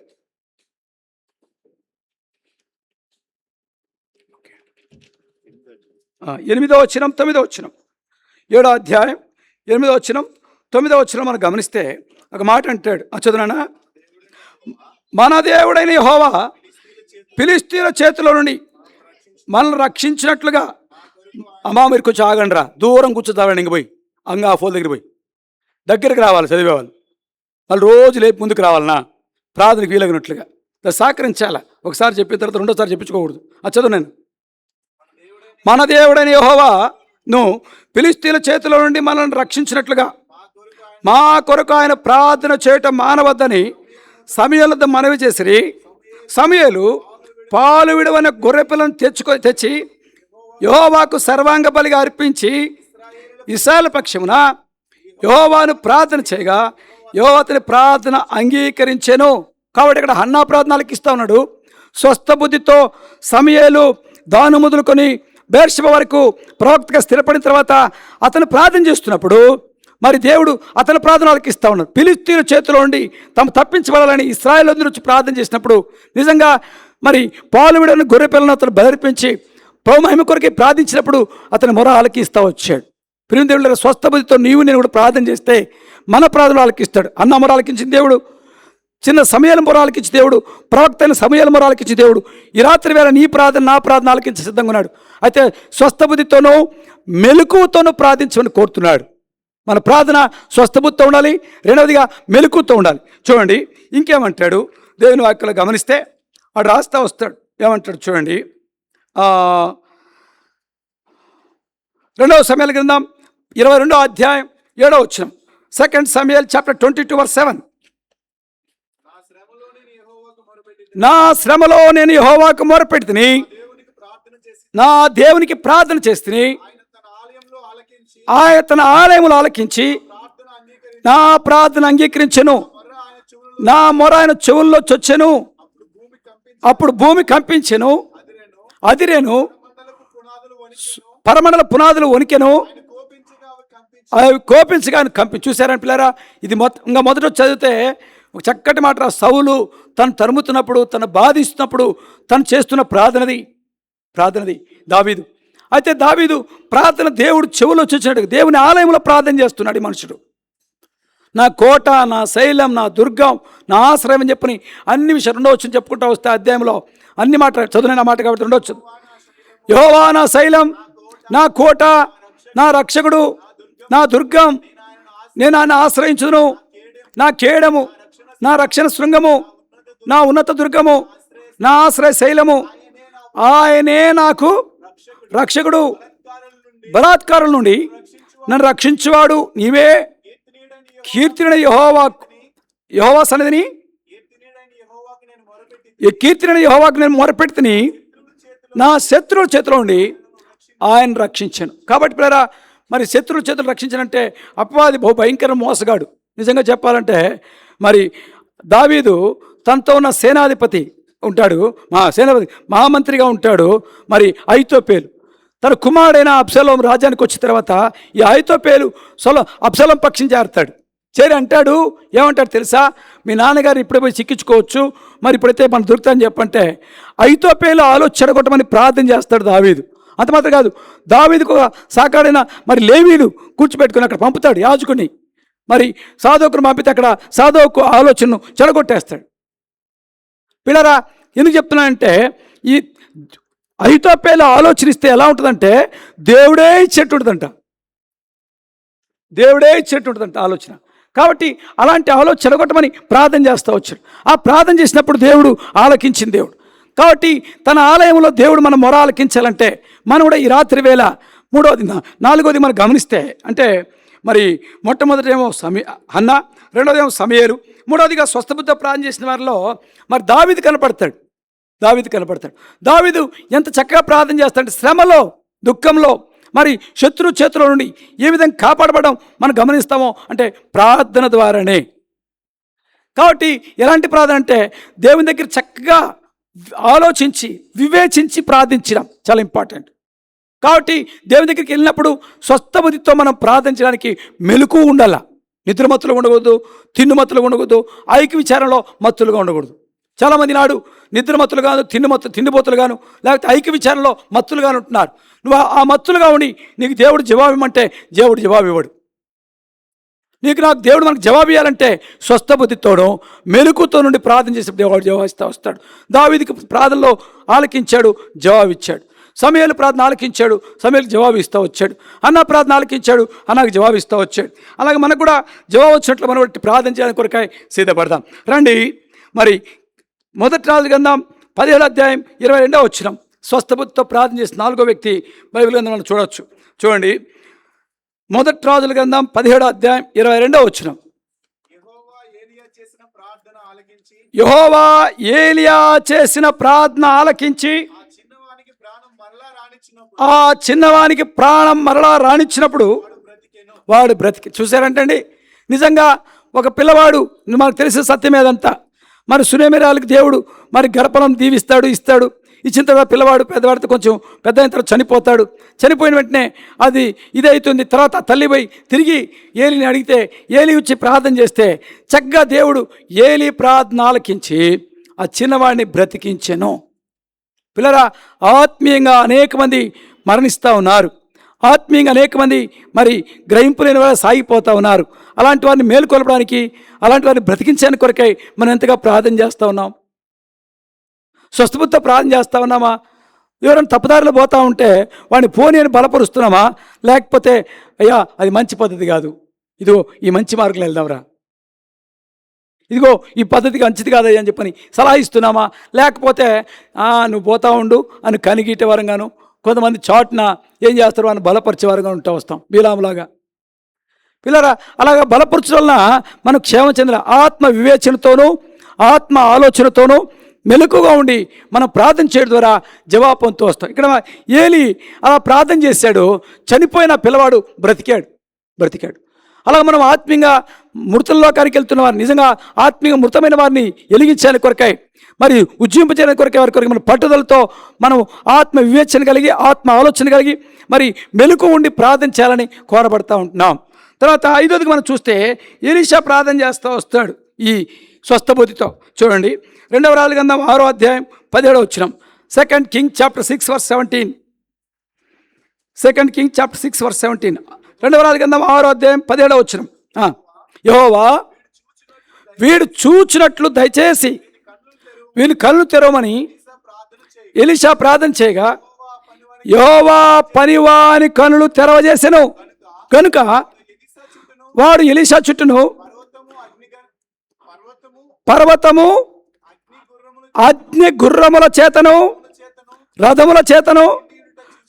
8వ వచనం 9వ వచనం, 7వ అధ్యాయం 8వ వచనం 9వ వచనం మనం గమనిస్తే ఒక మాట అంటాడు. చదువునా, మన దేవుడైన యెహోవా ఫిలిష్తీయుల చేతిలో నుండి మనల్ని రక్షించినట్లుగా. అమ్మా మీరు కొంచెం ఆగండి రా, దూరం కూర్చోతావాడు. ఇంక పోయి అంగా ఫోన్ దగ్గర పోయి దగ్గరికి రావాలి, చదివేవాళ్ళు వాళ్ళు రోజు లేపు ముందుకు రావాలన్నా ప్రార్థనకు వీలగినట్లుగా సహకరించాలా. ఒకసారి చెప్పిన తర్వాత రెండోసారి చెప్పించుకోకూడదు. చదువు నేను. మన దేవుడైన యెహోవా నువ్వు ఫిలిష్తీయుల చేతిలో నుండి మనల్ని రక్షించినట్లుగా మా కొరకు ఆయన ప్రార్థన చేయటం మానవద్దని సమూయేలు వద్ద మనవి చేసిరి. సమూయేలు పాలు విడవని గొర్రెపిల్లను తెచ్చి యెహోవాకు సర్వాంగ బలిగా అర్పించి ఇశ్రాయేలు పక్షమున యెహోవాను ప్రార్థన చేయగా యెహోవా అతని ప్రార్థన అంగీకరించెను. కాబట్టి ఇక్కడ హన్నా ప్రార్థనలకు ఇస్తా ఉన్నాడు. స్వస్థ బుద్ధితో సమూయేలు దాను మొదలుకొని బెర్షెబా వరకు ప్రవక్తగా స్థిరపడిన తర్వాత అతను ప్రార్థన చేస్తున్నప్పుడు మరి దేవుడు అతని ప్రార్థనలకు ఇస్తా ఉన్నాడు. ఫిలిష్తీయుల చేతిలో ఉండి తాము తప్పించబడాలని ఇశ్రాయేలు అందరూ వచ్చి ప్రార్థన చేసినప్పుడు నిజంగా మరి పాలు విడని గొర్రె పిల్లను అతను బెదిరించి మహిమ కొరకే ప్రార్థించినప్పుడు అతని మొర ఆలకిస్తా వచ్చాడు. ప్రియమైన దేవుడు, స్వస్థ బుద్ధితో నీవు నేను కూడా ప్రార్థన చేస్తే మన ప్రార్థనలు ఆలకిస్తాడు. అన్న మొర ఆలకించిన దేవుడు, చిన్న సమూయేలు మొర ఆలకించి దేవుడు, ప్రవక్త అయిన సమూయేలు మొర ఆలకించి దేవుడు ఈ రాత్రి వేళ నీ ప్రార్థన నా ప్రార్థన ఆలకించి సిద్ధంగా ఉన్నాడు. అయితే స్వస్థ బుద్ధితోనూ మెలకువతోనూ ప్రార్థించమని కోరుతున్నాడు. మన ప్రార్థన స్వస్థ బుద్ధితో ఉండాలి, రెండవదిగా మెలకువతో ఉండాలి. చూడండి ఇంకేమంటాడు దేవుని వాక్యలో గమనిస్తే వాడు రాస్తా వస్తాడు. ఏమంటాడు చూడండి, 2వ సమూయేలు గ్రంథం 22వ అధ్యాయం 7వ వచనం. 2 సమూయేల్ చాప్టర్ 22:7. నా శ్రమలో నేను యెహోవాకు మొరపెడితిని, నా దేవునికి ప్రార్థన చేస్తిని, ఆయన తన ఆలయములో ఆలకించి నా ప్రార్థన అంగీకరించెను. నా మొర ఆయన చెవుల్లో చొచ్చెను. అప్పుడు భూమి కంపించెను, అదిరేను, పరమండల పునాదులు వణికెను, అవి కోపించగా చూశారని పిల్లరా. ఇది ఇంకా మొదట చదివితే ఒక చక్కటి మాట. సౌలు తను తరుముతున్నప్పుడు, తను బాధిస్తున్నప్పుడు తను చేస్తున్న ప్రార్థనది దావీదు. అయితే దావీదు ప్రార్థన దేవుడు చెవులో చూసినట్టు దేవుని ఆలయంలో ప్రార్థన చేస్తున్నాడు ఈ మనుషుడు. నా కోట, నా శైలం, నా దుర్గం, నా ఆశ్రయం అని చెప్పని అన్ని విషయాలు 2వ వచనం చెప్పుకుంటూ వస్తే అధ్యాయంలో అన్ని మాట చదువునే మాట కాబట్టి 2వ వచనం. యెహోవా నా శైలం, నా కోట, నా రక్షకుడు, నా దుర్గం, నేను ఆయన ఆశ్రయించును, నా కేడము, నా రక్షణ శృంగము, నా ఉన్నత దుర్గము, నా ఆశ్రయ శైలము, ఆయనే నాకు రక్షకుడు, బలాత్కారుల నుండి నన్ను రక్షించువాడు నీవే. కీర్తిని యెహోవా సన్నిధిని కీర్తిని యెహోవాకు నేను మొరపెడితిని, నా శత్రువుల చేతిలో ఉండి ఆయన రక్షించాను. కాబట్టి పిల్లరా, మరి శత్రువుల చేతులు రక్షించానంటే అపవాది బహు భయంకర మోసగాడు. నిజంగా చెప్పాలంటే మరి దావీదు తనతో ఉన్న సేనాధిపతి ఉంటాడు, సేనాధిపతి మహామంత్రిగా ఉంటాడు మరి అహితోపేలు. తన కుమారుడైన అబ్షాలోం రాజ్యానికి వచ్చిన తర్వాత ఈ అహీతోపెలు అబ్షాలోం పక్షం చేరతాడు. చేరి అంటాడు, ఏమంటాడు తెలుసా, మీ నాన్నగారు ఇప్పుడే పోయి చిక్కించుకోవచ్చు, మరి ఇప్పుడైతే మనం దొరుకుతాయని చెప్పంటే అహీతోపెలు ఆలోచన కొట్టమని ప్రార్థన చేస్తాడు దావీదు. అంత మాత్రం కాదు, దావీదుకు సాకాడైన మరి లేవీలు కూర్చోబెట్టుకుని అక్కడ పంపుతాడు యాజకుని. మరి సాదోకును పంపితే అక్కడ సాదోకు ఆలోచనను చెడగొట్టేస్తాడు. పిల్లరా, ఎందుకు చెప్తున్నానంటే ఈ అహీతోపెలు ఆలోచనిస్తే ఎలా ఉంటుందంటే దేవుడే ఇచ్చేట్టు ఉంటుందంట, దేవుడే ఇచ్చేట్టు ఉంటుందంట ఆలోచన. కాబట్టి అలాంటి ఆలోచన చెడగొట్టమని ప్రార్థన చేస్తూ వచ్చాడు. ఆ ప్రార్థన చేసినప్పుడు దేవుడు ఆలకించింది దేవుడు. కాబట్టి తన ఆలయంలో దేవుడు మన మొర ఆలకించాలంటే మనం కూడా ఈ రాత్రి వేళ నాలుగోది మనం గమనిస్తే అంటే మరి మొట్టమొదటేమో హన్న, రెండోదేమో సమూయేలు, మూడవదిగా స్వస్థబుద్ధ ప్రార్థన చేసిన వారిలో మరి దావీదు కనపడతాడు. దావీదు ఎంత చక్కగా ప్రార్థన చేస్తాడంటే శ్రమలో, దుఃఖంలో, మరి శత్రు చేతిలో నుండి ఏ విధంగా కాపాడబడడం మనం గమనిస్తామో అంటే ప్రార్థన ద్వారానే. కాబట్టి ఎలాంటి ప్రార్థన అంటే దేవుని దగ్గర చక్కగా ఆలోచించి వివేచించి ప్రార్థించడం చాలా ఇంపార్టెంట్. కాబట్టి దేవుని దగ్గరికి వెళ్ళినప్పుడు స్వస్థ బుద్ధితో మనం ప్రార్థించడానికి మెలకువ ఉండాల. నిద్రమత్తులు ఉండకూడదు, తిన్నుమత్తులు ఉండకూడదు, ఐక్య విచారంలో మత్తులుగా ఉండకూడదు. చాలామంది నాడు నిద్రమత్తులుగాను, తిండిపోతులుగాను, లేకపోతే ఐక్య విచారంలో మత్తులుగాను ఉంటున్నారు. నువ్వు ఆ మత్తులుగా ఉండి నీకు దేవుడు జవాబు ఇవ్వమంటే దేవుడు జవాబు ఇవ్వడు. నాకు దేవుడు మనకు జవాబు ఇవ్వాలంటే స్వస్థ బుద్ధితోనో మెలకుతో నుండి ప్రార్థన చేసి దేవుడు జవాబిస్తూ వస్తాడు. దావీదుకి ప్రార్థనలో ఆలకించాడు, జవాబు ఇచ్చాడు. సమూయేలు ప్రార్థన ఆలకించాడు, సమూయేలుకి జవాబు ఇస్తూ వచ్చాడు. అన్న ప్రార్థన ఆలకించాడు, అన్నకు జవాబు ఇస్తూ వచ్చాడు. అలాగే మనకు కూడా జవాబు వచ్చినట్లు మనం ప్రార్థన చేయడానికి కొరకాయ సిద్ధపడదాం రండి. మరి మొదటి రాజుల గ్రంథం 17వ అధ్యాయం 22వ వచనం, స్వస్థబుద్ధితో ప్రార్థన చేసిన 4వ వ్యక్తి బైబిల్ గ్రంథం మనం చూడవచ్చు. చూడండి, మొదటి రాజుల గ్రంథం 17వ అధ్యాయం 22వ వచనం. యెహోవా ఏలియా చేసిన ప్రార్థన ఆలకించి ఆ చిన్నవానికి ప్రాణం మరలా రానిచ్చినప్పుడు వాడు బ్రతికి. చూసారంటండి, నిజంగా ఒక పిల్లవాడు, మనకు తెలిసిన సత్యమేదంతా. మరి సునేమిరాలకు దేవుడు మరి గర్భఫలం దీవిస్తాడు, ఇస్తాడు. ఇచ్చిన తర్వాత పిల్లవాడు పెద్దవాడితో కొంచెం పెద్ద అయిన తర్వాత చనిపోతాడు. చనిపోయిన వెంటనే అది ఇదవుతుంది. తర్వాత తల్లి పోయి తిరిగి ఏలిని అడిగితే ఏలి వచ్చి ప్రార్థన చేస్తే చక్కగా దేవుడు ఏలి ప్రార్థన ఆలకించి ఆ చిన్నవాడిని బ్రతికించెను. పిల్లరా, ఆత్మీయంగా అనేక మంది మరణిస్తూ ఉన్నారు. ఆత్మీయంగా అనేక మంది మరి గ్రహింపు లేని వాళ్ళు సాగిపోతూ ఉన్నారు. అలాంటి వారిని మేలుకొల్పడానికి, అలాంటి వారిని బ్రతికించడానికి కొరకై మనం ఎంతగా ప్రార్థన చేస్తూ ఉన్నాం. స్వస్థబుద్ధితో ప్రార్థన చేస్తూ ఉన్నామా? ఎవరైనా తప్పుదారిలో పోతూ ఉంటే వాడిని పోనీ అని బలపరుస్తున్నామా? లేకపోతే అయ్యా అది మంచి పద్ధతి కాదు, ఇదిగో ఈ మంచి మార్గంలో వెళ్దాంరా, ఇదిగో ఈ పద్ధతికి మంచిది కాదయ్యా అని చెప్పని సలహా ఇస్తున్నామా? లేకపోతే నువ్వు పోతా ఉండు అని కనిగీటే వరంగాను, కొంతమంది చాటున ఏం చేస్తారు అని బలపరిచే వారంగా ఉంటా వస్తాం బీలాంలాగా. పిల్లరా, అలాగా బలపరచడం వలన మనం క్షేమం చెందిన ఆత్మ వివేచనతోనూ ఆత్మ ఆలోచనతోనూ మెలకుగా ఉండి మనం ప్రార్థన చేయడం ద్వారా జవాబు పొందుతూ వస్తాం. ఇక్కడ ఏలి అలా ప్రార్థన చేశాడు, చనిపోయిన పిల్లవాడు బ్రతికాడు. అలాగే మనం ఆత్మీయంగా మృతుల్లోకానికి వెళ్తున్న వారిని, నిజంగా ఆత్మీయంగా మృతమైన వారిని వెలిగించడానికి కొరకాయ, మరి ఉజ్జీంపచేయడానికి కొరకాయ వారి కొరకు మన పట్టుదలతో మనం ఆత్మ వివేచన కలిగి, ఆత్మ ఆలోచన కలిగి మరి మెలకు ఉండి ప్రార్థన చేయాలని కోరబడతా ఉంటున్నాం. తర్వాత 5వదిగా మనం చూస్తే ఎలీషా ప్రార్థన చేస్తూ వస్తాడు ఈ స్వస్థబుద్ధితో. చూడండి, 2వ రాజుల గ్రంథం 6వ అధ్యాయం 17వ వచనం. 2 Kings chapter 6 verse 17. 2 Kings chapter 6 verse 17. 2వ రాజుల గ్రంథం 6వ అధ్యాయం 17వ వచనం. యెహోవా వీడు చూచినట్లు దయచేసి వీని కళ్ళు తెరవమని ఎలీషా ప్రార్థన చేయగా యెహోవా పనివాని కనులు తెరవజేసెను కనుక వాడు ఎలీషా చుట్టూను పర్వతము అగ్ని గుర్రముల చేతను రథముల చేతను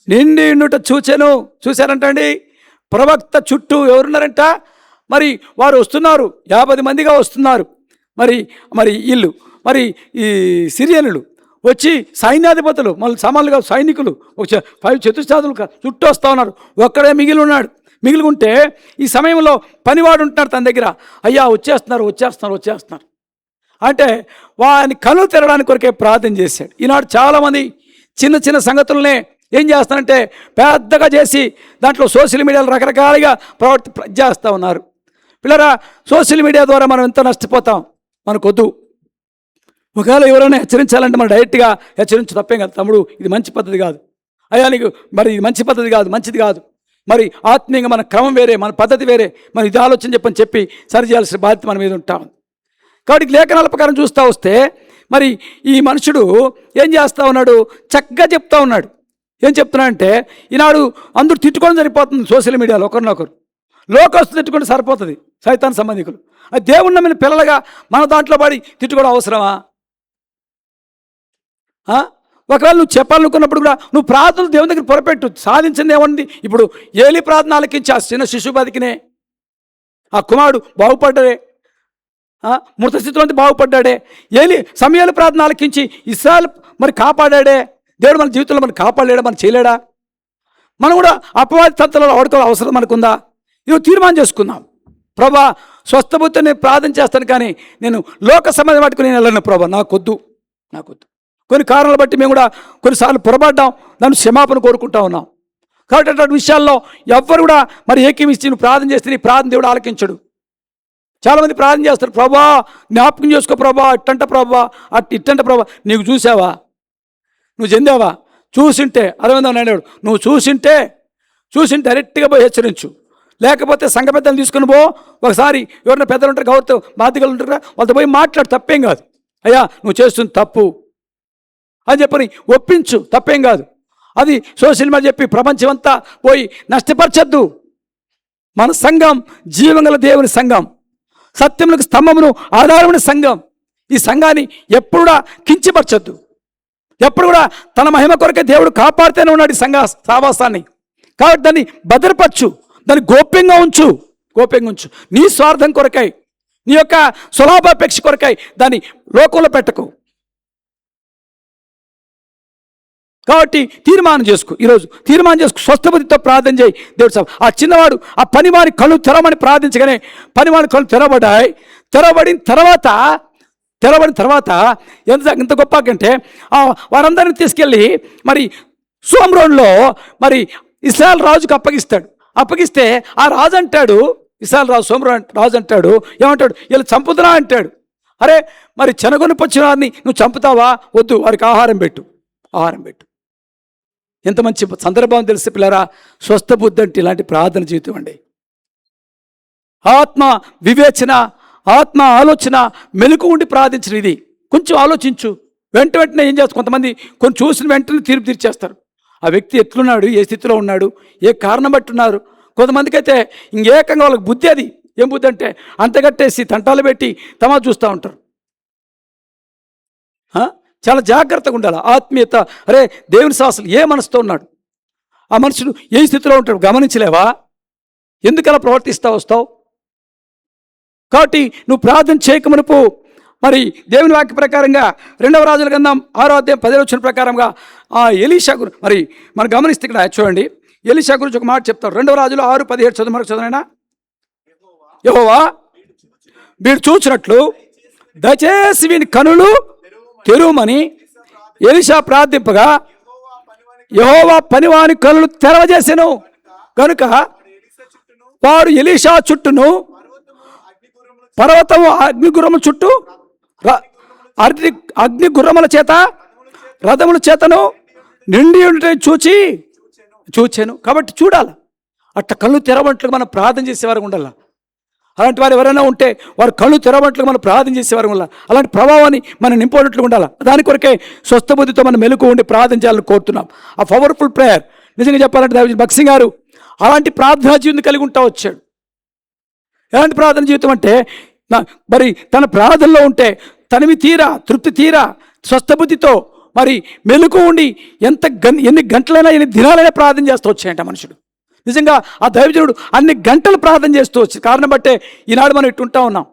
నిండి ఉండుట చూచెను. చూశారంటండి, ప్రవక్త చుట్టూ ఎవరున్నారంట? మరి వారు వస్తున్నారు, 50 మందిగా వస్తున్నారు. మరి వీళ్ళు మరి ఈ సిరియనులు వచ్చి సైన్యాధిపతులు, మళ్ళీ సమానులుగా సైనికులు 5 చతుష్టాదులు చుట్టూ వస్తూ ఉన్నారు. ఒక్కడే మిగిలి ఉంటే ఈ సమయంలో పనివాడు ఉంటున్నాడు తన దగ్గర. అయ్యా వచ్చేస్తున్నారు అంటే వాని కళ్ళు తెరడానికి కొరకే ప్రార్థన చేశాడు. ఈనాడు చాలామంది చిన్న చిన్న సంగతులనే ఏం చేస్తానంటే పెద్దగా చేసి దాంట్లో సోషల్ మీడియాలో రకరకాలుగా చేస్తూ ఉన్నారు. పిల్లరా, సోషల్ మీడియా ద్వారా మనం ఎంత నష్టపోతాం మనకొద్దు. ఒకవేళ ఎవరైనా హెచ్చరించాలంటే మనం డైరెక్ట్గా హెచ్చరించు, తప్పేం కాదు. తమ్ముడు, ఇది మంచి పద్ధతి కాదు, అయ్యా నీకు మరి ఇది మంచి పద్ధతి కాదు, మంచిది కాదు, మరి ఆత్మీయంగా మన క్రమం వేరే, మన పద్ధతి వేరే, మన ఇది ఆలోచన చెప్పి సరి చేయాల్సిన బాధ్యత మన మీద ఉంటాం. కాబట్టి లేఖనాల ప్రకారం చూస్తూ వస్తే మరి ఈ మనుషుడు ఏం చేస్తూ ఉన్నాడు, చక్కగా చెప్తా ఉన్నాడు. ఏం చెప్తున్నాడంటే, ఈనాడు అందరూ తిట్టుకోవడం సరిపోతుంది సోషల్ మీడియాలో, ఒకరినొకరు లోకస్తు తిట్టుకుంటే సరిపోతుంది, సైతాన్ సంబంధికులు. అది దేవుణ్ణి నమ్మిన పిల్లలుగా మన దాంట్లో పడి తిట్టుకోవడం అవసరమా? ఒకవేళ నువ్వు చెప్పాలనుకున్నప్పుడు కూడా నువ్వు ప్రార్థనలు దేవుని దగ్గర పొరపెట్టు. సాధించింది ఏముంది? ఇప్పుడు ఏలి ప్రార్థన ఆలకించి ఆ చిన్న శిశువు బతికినే, ఆ కుమారుడు బాగుపడ్డాడే, మృత స్థితిలో బాగుపడ్డాడే. ఏలి సమయాలు ప్రార్థన ఆలకించి ఇస్రాయేల్ మరి కాపాడాడే. దేవుడు మన జీవితంలో మనం కాపాడలేడా, మనం చేయలేడా? మనం కూడా అపవాది తత్వాలలో వాడుకోవాలి అవసరం మనకుందా? ఇవి తీర్మానం చేసుకుందాం. ప్రభా, స్వస్థబుద్ధి నేను ప్రార్థన చేస్తాను, కానీ నేను లోక సంబంధం పట్టుకుని నేను వెళ్ళను ప్రభా, నాకొద్దు. కొన్ని కారణాలు బట్టి మేము కూడా కొన్నిసార్లు పొరపడ్డాం, దాన్ని క్షమాపణ కోరుకుంటా ఉన్నాం. కాబట్టి అటువంటి విషయాల్లో ఎవ్వరు కూడా మరి ఏకీమిచ్చి నువ్వు ప్రార్థన చేస్తే నీ ప్రార్థన దేవుడు ఆలకించడు. చాలామంది ప్రార్థన చేస్తారు, ప్రభా జ్ఞాపకం చేసుకో ప్రభా, ఇట్టంట ప్రభా, ఇట్టంట ప్రభా. నీకు చూసావా? నువ్వు చెందావా? చూసింటే అరవిందం అన్నాడు, నువ్వు చూసింటే డైరెక్ట్గా పోయి హెచ్చరించు. లేకపోతే సంఘ పెద్దలు తీసుకుని పో. ఒకసారి ఎవరైనా పెద్దలు ఉంటారు, గౌరవ బాధ్యతలు ఉంటారా, వాళ్ళతో పోయి మాట్లాడు, తప్పేం కాదు. అయ్యా నువ్వు చేస్తుంది తప్పు అని చెప్పని ఒప్పించు, తప్పేం కాదు. అది సోషల్ మీడియా చెప్పి ప్రపంచం అంతా పోయి నష్టపరచద్దు. మన సంఘం జీవంగల దేవుని సంఘం, సత్యములకు స్తంభమును ఆధారమైన సంఘం. ఈ సంఘాన్ని ఎప్పుడు కూడా కించపరచద్దు. ఎప్పుడు కూడా తన మహిమ కొరకే దేవుడు కాపాడుతూనే ఉన్నాడు ఈ సంఘ సావాసాన్ని. కాబట్టి దాన్ని భద్రపరచు, దాన్ని గోప్యంగా ఉంచు. నీ స్వార్థం కొరకై, నీ యొక్క స్వలాభాపేక్ష కొరకై దాన్ని లోకంలో పెట్టకు. కాబట్టి తీర్మానం చేసుకో, ఈరోజు తీర్మానం చేసుకు, స్వస్థబుద్ధితో ప్రార్థన చేయి. దేవుడు ఆ చిన్నవాడు ఆ పనివాడి కళ్ళు తెరవమని ప్రార్థించగానే పనివాడి కళ్ళు తెరవబడ్డాయి. తెరవబడిన తర్వాత ఎంత గొప్ప కంటే వారందరిని తీసుకెళ్ళి మరి సోమ్రోన్లో మరి ఇశ్రాయేల్ రాజుకు అప్పగిస్తే ఆ రాజు అంటాడు, ఇశ్రాయేల్ రాజు సోమ్రోన్ రాజు అంటాడు, ఏమంటాడు, వీళ్ళు చంపుతున్నా అంటాడు. అరే మరి చెనగొని వచ్చిన వారిని నువ్వు చంపుతావా? వద్దు, వారికి ఆహారం పెట్టు. ఎంత మంచి సందర్భం తెలిసి పిల్లరా. స్వస్థ బుద్ధి అంటే ఇలాంటి ప్రార్థన జీవితం అండి. ఆత్మ వివేచన, ఆత్మ ఆలోచన, మెలకు ఉండి ప్రార్థించిన ఇది. కొంచెం ఆలోచించు. వెంటనే ఏం చేస్తారు కొంతమంది, కొన్ని చూసిన వెంటనే తీర్పు తీర్చేస్తారు. ఆ వ్యక్తి ఎట్లున్నాడు, ఏ స్థితిలో ఉన్నాడు, ఏ కారణం బట్టి ఉన్నారు. కొంతమందికి అయితే ఇంకేకంగా వాళ్ళకి బుద్ధి, అది ఏం బుద్ధి అంటే అంతగట్టేసి తంటాలు పెట్టి తమా చూస్తూ ఉంటారు. చాలా జాగ్రత్తగా ఉండాలి. ఆత్మీయత, అరే దేవుని శాసనం ఏ మనసుతో ఉన్నాడు, ఆ మనుషుడు ఏ స్థితిలో ఉంటాడు గమనించలేవా? ఎందుకు అలా ప్రవర్తిస్తూ వస్తావు? కాబట్టి నువ్వు ప్రార్థన చేయకమునుపు మరి దేవుని వాక్య ప్రకారంగా 2వ రాజుల గ్రంథం 6వ అధ్యాయం 10వ వచనం ప్రకారంగా ఆ ఎలీషా మరి మనం గమనిస్తే ఇక్కడ చూడండి, ఎలీషా గురించి ఒక మాట చెప్తారు. 2వ రాజులు 6:17 చదువు, మనకు చదువునైనా. యెహోవా వీడు చూచినట్లు దయచేసి వీని కనులు తెరువమని ఎలీషా ప్రార్థింపగా యెహోవా పనివాని కనులు తెరవజేసెను. కనుక వాడు ఎలీషా చుట్టూను పర్వతము అగ్నిగుర్రముల చుట్టూ అగ్నిగుర్రముల చేత రథముల చేతను నిండి ఉంటే చూచాను. కాబట్టి చూడాలి. అట్లా కళ్ళు తెరవట్లు మనం ప్రార్థన చేసేవారు ఉండాలి. అలాంటి వారు ఎవరైనా ఉంటే వారు కళ్ళు తెరవట్లు మనం ప్రార్థన చేసేవారు ఉండాలి. అలాంటి ప్రభావాన్ని మనం నింపేటట్లు ఉండాలి. దాని కొరకే స్వస్థ బుద్ధితో మనం మెలకు ఉండి ప్రార్థన చేయాలని కోరుతున్నాం. ఆ పవర్ఫుల్ ప్రేయర్ నిజంగా చెప్పాలంటే భక్సింగ్ గారు అలాంటి ప్రార్థనా జీవితం కలిగి ఉంటా వచ్చాడు. ఎలాంటి ప్రార్థన జీవితం అంటే మరి తన ప్రార్థనలో ఉంటే తనివి తీరా, తృప్తి తీరా, స్వస్థ బుద్ధితో మరి మెలకు ఉండి ఎన్ని గంటలైనా ఎన్ని దినాలైనా ప్రార్థన చేస్తూ వచ్చాయంట మనుషుడు. నిజంగా ఆ దైవజనుడు అన్ని గంటలు ప్రార్థన చేస్తూ వచ్చి కారణం బట్టే ఈనాడు మనం ఇట్టుంటా ఉన్నాం.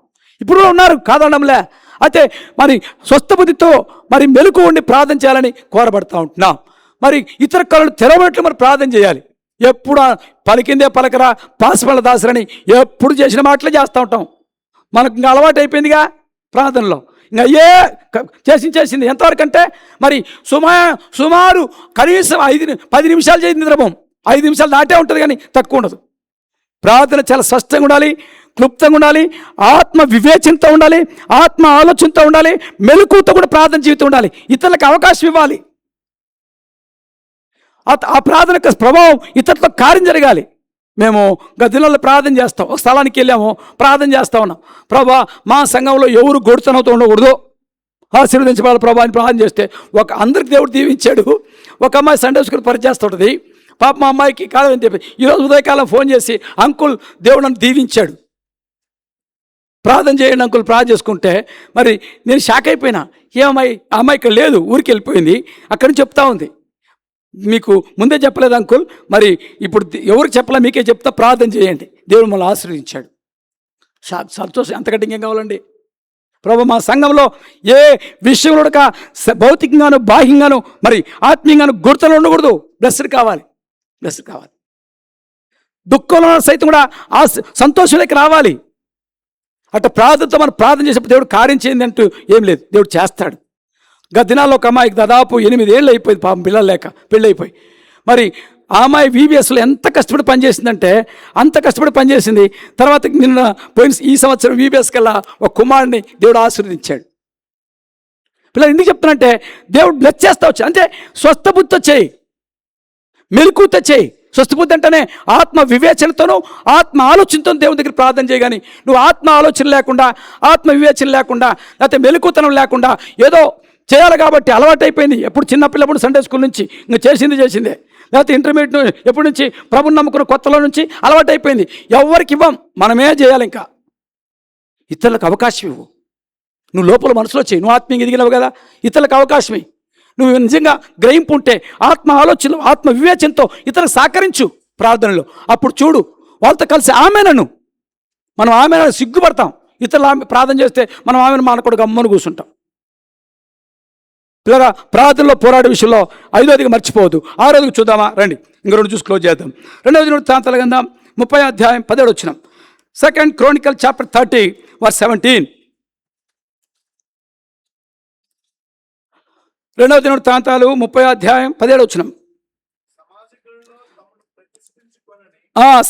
ఇప్పుడు ఉన్నారు కాదనడంలే. అయితే మరి స్వస్థ బుద్ధితో మరి మెలకు ఉండి ప్రార్థన చేయాలని కోరబడతా ఉంటున్నాం. మరి ఇతర కళలు తెరవనట్లు మరి ప్రార్థన చేయాలి. ఎప్పుడు పలికిందే పలకరా, పాసిపళ్ళ దాసరని ఎప్పుడు చేసిన మాటలే చేస్తూ ఉంటాం. మనకు ఇంకా అలవాటు అయిపోయిందిగా ప్రార్థనలో. ఇంకా చేసింది ఎంతవరకు అంటే మరి సుమారు కనీసం 10 నిమిషాలు చేసి నిద్రపోం. 5 నిమిషాలు దాటే ఉంటుంది కానీ తక్కువ ఉండదు. ప్రార్థన చాలా స్పష్టంగా ఉండాలి, క్లుప్తంగా ఉండాలి, ఆత్మ వివేచనతో ఉండాలి, ఆత్మ ఆలోచనతో ఉండాలి, మెలకువతో కూడా ప్రార్థన జీవితం ఉండాలి. ఇతరులకు అవకాశం ఇవ్వాలి. ఆ ప్రార్థన యొక్క ప్రభావం ఇతరులతో కార్యం జరగాలి. మేము గదిలో ప్రార్థన చేస్తాం, ఒక స్థలానికి వెళ్ళాము, ప్రార్థన చేస్తూ ఉన్నాం. ప్రభా మా సంఘంలో ఎవరు గొడుతనవుతూ ఉండకూడదు, ఆశీర్వదించబడాలి ప్రభా అని ప్రార్థన చేస్తే అందరికి దేవుడు దీవించాడు. ఒక అమ్మాయి సండే స్కూల్ పనిచేస్తుంటుంది. పాప మా అమ్మాయికి కాదని చెప్పి ఈరోజు ఉదయకాలం ఫోన్ చేసి అంకుల్ దేవుడు నన్ను దీవించాడు, ప్రార్థన చేయండి అంకుల్ ప్రార్థన చేసుకుంటే మరి నేను షాక్ అయిపోయినా. ఏమమ్మాయి ఆ అమ్మాయి ఇక్కడ లేదు, ఊరికి వెళ్ళిపోయింది. అక్కడి నుంచి చెప్తా ఉంది, మీకు ముందే చెప్పలేదు అంకుల్, మరి ఇప్పుడు ఎవరికి చెప్పలే మీకే చెప్తా, ప్రార్థన చేయండి, దేవుడు మమ్మల్ని ఆశీర్వదించాడు. సంతోషం అంతకంటే ఇంకేం కావాలండి? ప్రభు మా సంఘంలో ఏ విషయంలో భౌతికంగాను బాహ్యంగాను మరి ఆత్మీయంగాను గుర్తులు ఉండకూడదు. బ్లెస్డ్ కావాలి, బ్లెస్డ్ కావాలి. దుఃఖంలో సైతం కూడా ఆ సంతోషంలోకి రావాలి. అట్లా ప్రార్థనతో మనం ప్రార్థన చేసేప్పుడు దేవుడు కార్యం చేయండి అంటూ ఏం లేదు, దేవుడు చేస్తాడు. గత దినాల్లో ఒక అమ్మాయికి దాదాపు 8 ఏళ్ళు అయిపోయింది పాపం, పిల్లలు లేక పెళ్ళి అయిపోయి. మరి ఆ అమ్మాయి VBSలో ఎంత కష్టపడి పనిచేసిందంటే అంత కష్టపడి పనిచేసింది. తర్వాత నిన్న ఈ సంవత్సరం VBSకి వెళ్ళా ఒక కుమారుడిని దేవుడు ఆశీర్వదించాడు. పిల్లలు ఎందుకు చెప్తానంటే దేవుడు బ్లెస్ చేస్తా వచ్చి అంటే స్వస్థ బుద్ధితో చేయి, మెలకువతో చేయి. స్వస్థ బుద్ధి అంటేనే ఆత్మ వివేచనతోనూ ఆత్మ ఆలోచనతో దేవుని దగ్గర ప్రార్థన చేయగాని నువ్వు ఆత్మ ఆలోచన లేకుండా, ఆత్మ వివేచన లేకుండా, లేకపోతే మెలకువతనం లేకుండా ఏదో చేయాలి కాబట్టి అలవాటు అయిపోయింది. ఎప్పుడు చిన్నపిల్లప్పుడు సండే స్కూల్ నుంచి ఇంకా చేసిందే, లేకపోతే ఇంటర్మీడియట్ ఎప్పటి నుంచి ప్రభుని నమ్ముకున్న కొత్తలో నుంచి అలవాటు అయిపోయింది. ఎవరికి ఇవ్వం, మనమే చేయాలి. ఇంకా ఇతరులకు అవకాశం ఇవ్వు. నువ్వు లోపల మనసులో చేయి, నువ్వు ఆత్మీయంగా ఎదిగినవు కదా, ఇతరులకు అవకాశమే. నువ్వు నిజంగా గ్రహింపు ఉంటే ఆత్మ ఆలోచనలు ఆత్మ వివేచనతో ఇతరులకు సహకరించు ప్రార్థనలో. అప్పుడు చూడు వాళ్ళతో కలిసి ఆమెనను మనం ఆమెను సిగ్గుపడతాం. ఇతరులు ఆమె ప్రార్థన చేస్తే మనం ఆమెను మానకూడదు, గమ్మను కూర్చుంటాం. పిల్లగా ప్రార్థనలో పోరాడే విషయంలో 5వదిగా మర్చిపోవద్దు. 6వదిగా చూద్దామా రండి, ఇంక 2 చూసి క్లోజ్ చేద్దాం. 2వ వృత్తాంతాల గ్రంథం 30వ అధ్యాయం 17వ వచనం. 2 Chronicles chapter 30 verse 17. 2వ వృత్తాంతాలు 30వ అధ్యాయం 17వ వచనం.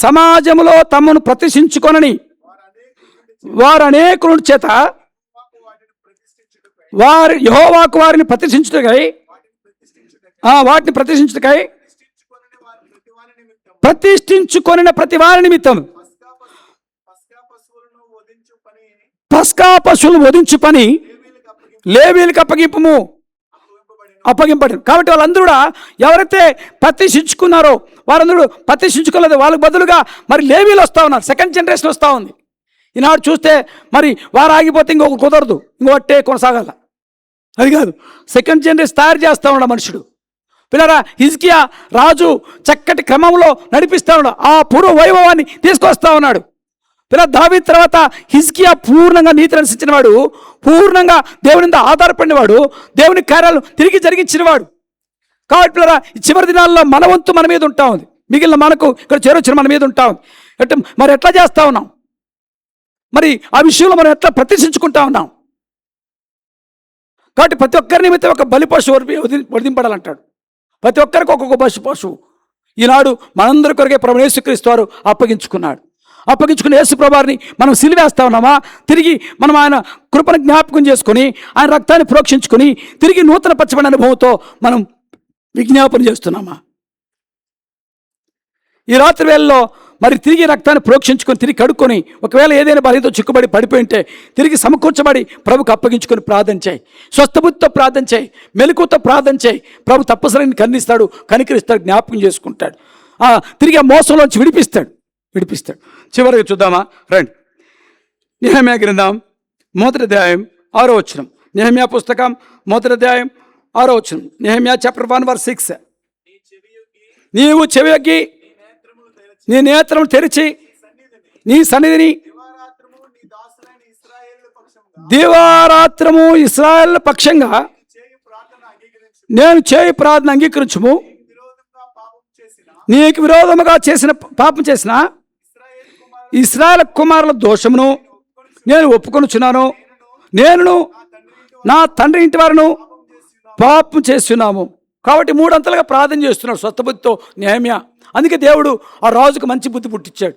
సమాజములో తమను ప్రతిష్ఠించుకొనని వారు అనేకుల చేత యెహోవాకు వారిని ప్రతిష్ఠించుటకై ప్రతిష్ఠించుకొనిన ప్రతి వారి నిమిత్తం పస్కా పశువులు వధించు పని లేవీయులకు అప్పగింపబడింది. కాబట్టి వాళ్ళందరూ కూడా ఎవరైతే ప్రతిష్ఠించుకున్నారో వారందరూ ప్రతిష్ఠించుకోలేదు, వాళ్ళకి బదులుగా మరి లేవీలు వస్తూ ఉన్నారు. 2nd జనరేషన్ వస్తూ ఉంది. ఈనాడు చూస్తే మరి వారు ఆగిపోతే ఇంకొక కుదరదు, ఇంకొకటే కొనసాగాల. అది కాదు, 2nd జనరేషన్ తయారు చేస్తూ ఉన్నాడు మనుషుడు. పిల్లరా హిజ్కియా రాజు చక్కటి క్రమంలో నడిపిస్తూ ఉన్నాడు, ఆ పూర్వ వైభవాన్ని తీసుకొస్తా ఉన్నాడు. పిల్లల దావీదు తర్వాత హిజ్కియా పూర్ణంగా నీతిని అనుసరించిన వాడు, పూర్ణంగా దేవుని మీద ఆధారపడినవాడు, దేవుని కార్యాలు తిరిగి జరిగించినవాడు. కాబట్టి పిల్లరా చివరి దినాల్లో మన వంతు మన మీద ఉంటా ఉంది, మిగిలిన మనకు ఇక్కడ చేరొచ్చిన మన మీద ఉంటా ఉంది. మరి ఎట్లా చేస్తా ఉన్నాం? మరి ఆ విషయంలో మనం ఎట్లా ప్రతిష్ఠించుకుంటా ఉన్నాం? కాబట్టి ప్రతి ఒక్కరి నిమిత్తం ఒక బలి పశువు వధింపడాలంటాడు. ప్రతి ఒక్కరికి ఒక్కొక్క పశువు ఈనాడు మనందరి కొరకే ప్రభువు యేసుక్రీస్తు వారు అప్పగించుకున్న యేసు ప్రభువారిని మనం సిలివేస్తా ఉన్నామా? తిరిగి మనం ఆయన కృపను జ్ఞాపకం చేసుకొని ఆయన రక్తాన్ని ప్రోక్షించుకొని తిరిగి నూతన పచ్చబడిన అనుభవంతో మనం విజ్ఞాపన చేస్తున్నామా? ఈ రాత్రి వేళలో మరి తిరిగి రక్తాన్ని ప్రోక్షించుకొని తిరిగి కడుక్కొని ఒకవేళ ఏదైనా బలితో చిక్కుబడి పడిపోయి ఉంటే తిరిగి సమకూర్చబడి ప్రభుకు అప్పగించుకొని ప్రార్థన చేయి, స్వస్థబుద్ధితో ప్రార్థన చేయి, మెలకువతో ప్రార్థన చేయి. ప్రభు తప్పనిసరిని కనిస్తాడు, కనికరిస్తాడు, జ్ఞాపకం చేసుకుంటాడు, తిరిగి ఆ మోసంలోంచి విడిపిస్తాడు. చివరికి చూద్దామా రండి. నెహెమ్యా గ్రంథం 1వ అధ్యాయం 6వ వచనం. నెహెమ్యా పుస్తకం 1వ అధ్యాయం 6వ వచనం. Nehemiah chapter 1 verse 6. నీవు చెవియొగ్గి నీ నేత్రములు తెరిచి నీ సన్నిధిని దివారాత్రము ఇశ్రాయేలు పక్షంగా నేను చేయి ప్రార్థన అంగీకరించుము. నీకు విరోధముగా పాపం చేసిన ఇశ్రాయేలు కుమారుల దోషమును నేను ఒప్పుకొనుచున్నాను. నేను నా తండ్రి ఇంటి వారును పాపం చేస్తున్నాము. కాబట్టి మూడంతలుగా ప్రార్థన చేస్తున్నాడు స్వస్థబుద్ధితో నెహెమ్య. అందుకే దేవుడు ఆ రాజుకు మంచి బుద్ధి పుట్టించాడు.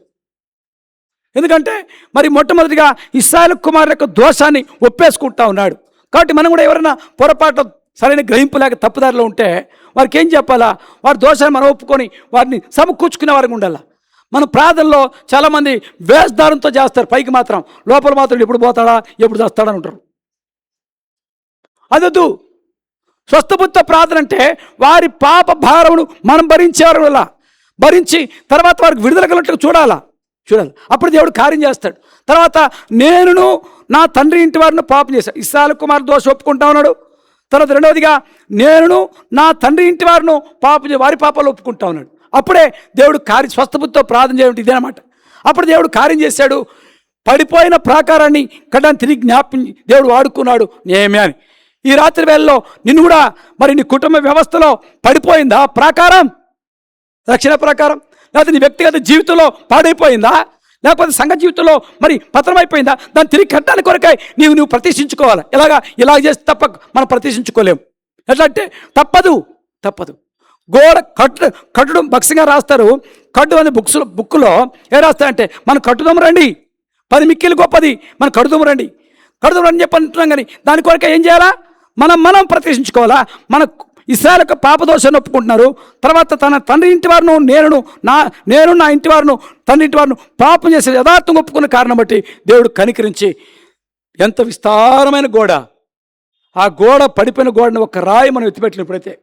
ఎందుకంటే మరి మొట్టమొదటిగా ఇశ్రాయేలు కుమారుల యొక్క దోషాన్ని ఒప్పేసుకుంటా ఉన్నాడు. కాబట్టి మనం కూడా ఎవరైనా పొరపాటు సరైన గ్రహింపు లేక తప్పుదారిలో ఉంటే వారికి ఏం చెప్పాలా? వారి దోషాన్ని మనం ఒప్పుకొని వారిని సమకూర్చుకునే వారికి ఉండాలా. మన ప్రార్థనలో చాలామంది వేషధారంతో చేస్తారు, పైకి మాత్రం, లోపల మాత్రం ఎప్పుడు పోతాడా ఎప్పుడు చేస్తాడని ఉంటారు. అదొద్దు. స్వస్థబుద్ధ ప్రార్థన అంటే వారి పాప భారమును మనం భరించేవారి వల్ల భరించి తర్వాత వారికి విడుదల కలిగినట్లుగా చూడాలి. అప్పుడు దేవుడు కార్యం చేస్తాడు. తర్వాత నేనును నా తండ్రి ఇంటి వారిని పాపం చేశాను. ఇశ్రాయేలు కుమారు దోషం ఒప్పుకుంటా ఉన్నాడు. తర్వాత రెండవదిగా నేనును నా తండ్రి ఇంటి వారిను వారి పాపాలు ఒప్పుకుంటా ఉన్నాడు. అప్పుడే దేవుడు స్వస్థబుద్ధితో ప్రార్థన చేయడం ఇదేనమాట. అప్పుడు దేవుడు కార్యం చేశాడు. పడిపోయిన ప్రాకారాన్ని కట్టడానికి తిరిగి జ్ఞాపకం దేవుడు వాడుకున్నాడు నెహెమ్యా అని. ఈ రాత్రి వేళలో నిన్ను కూడా మరి నీ కుటుంబ వ్యవస్థలో పడిపోయిందా ప్రాకారం, రక్షణ ప్రాకారం? లేకపోతే నీ వ్యక్తిగత జీవితంలో పాడైపోయిందా? లేకపోతే సంఘ జీవితంలో మరి పతనమైపోయిందా? దాన్ని తిరిగి కట్టడానికి కొరకై నువ్వు ప్రతిష్ఠించుకోవాలి. ఇలా చేస్తే తప్ప మనం ప్రతిష్ఠించుకోలేము. ఎట్లా అంటే తప్పదు. గోడ కట్టడం బక్సంగా రాస్తారు. కట్టు అనే బుక్లో ఏ రాస్తారంటే మనం కట్టుదాము రండి, 10 మిక్కిలు గొప్పది, మనం కడుదాము రండి అని చెప్పి అంటున్నాం. కానీ దాని కొరకై ఏం చేయాలా? మనం ప్రతిష్ఠించుకోవాలా. మన ఇశ్రాయేలు యొక్క పాపదోషాన్ని ఒప్పుకుంటున్నారు. తర్వాత తన తండ్రి ఇంటి వారును నేను నా ఇంటి వారును తండ్రి ఇంటి వారును పాపం చేసే యథార్థంగా ఒప్పుకున్న కారణం బట్టి దేవుడు కనికరించి ఎంత విస్తారమైన గోడ, ఆ గోడ పడిపోయిన గోడని ఒక రాయి మనం ఎత్తిపెట్టినప్పుడైతే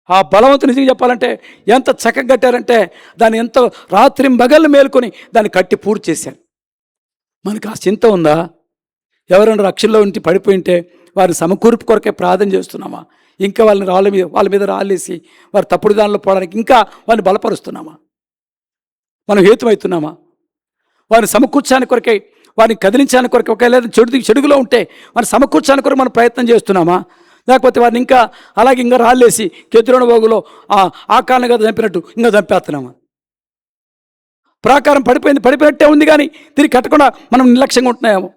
ఆ బలవంతుని నిజంగా చెప్పాలంటే ఎంత చక్కగా కట్టారంటే దాన్ని ఎంతో రాత్రి మగళ్ళు మేలుకొని దాన్ని కట్టి పూర్తి చేశారు. మనకు ఆ చింత ఉందా? ఎవరైనా రక్షణలో ఉండి పడిపోయింటే వారిని సమకూర్పు కొరకే ప్రార్థన చేస్తున్నామా? ఇంకా వాళ్ళ మీద రాళ్ళేసి వారు తప్పుడు దానిలో పోవడానికి ఇంకా వారిని బలపరుస్తున్నామా? మనం హేతువవుతున్నామా? వారిని సమకూర్చానికి కొరకై, వారిని కదిలించడానికి కొరకై, ఒకవేళ చెడుగులో ఉంటే వారిని సమకూర్చానికి కొరకు మనం ప్రయత్నం చేస్తున్నామా? లేకపోతే వారిని ఇంకా రాళ్ళేసి కెద్రోణ వాగులో ఆ కాలం కదా చంపినట్టు ఇంకా చంపేస్తున్నామా? ప్రాకారం పడిపోయినట్టే ఉంది, కానీ తిరిగి కట్టకుండా మనం నిర్లక్ష్యంగా ఉంటున్నాయేమో.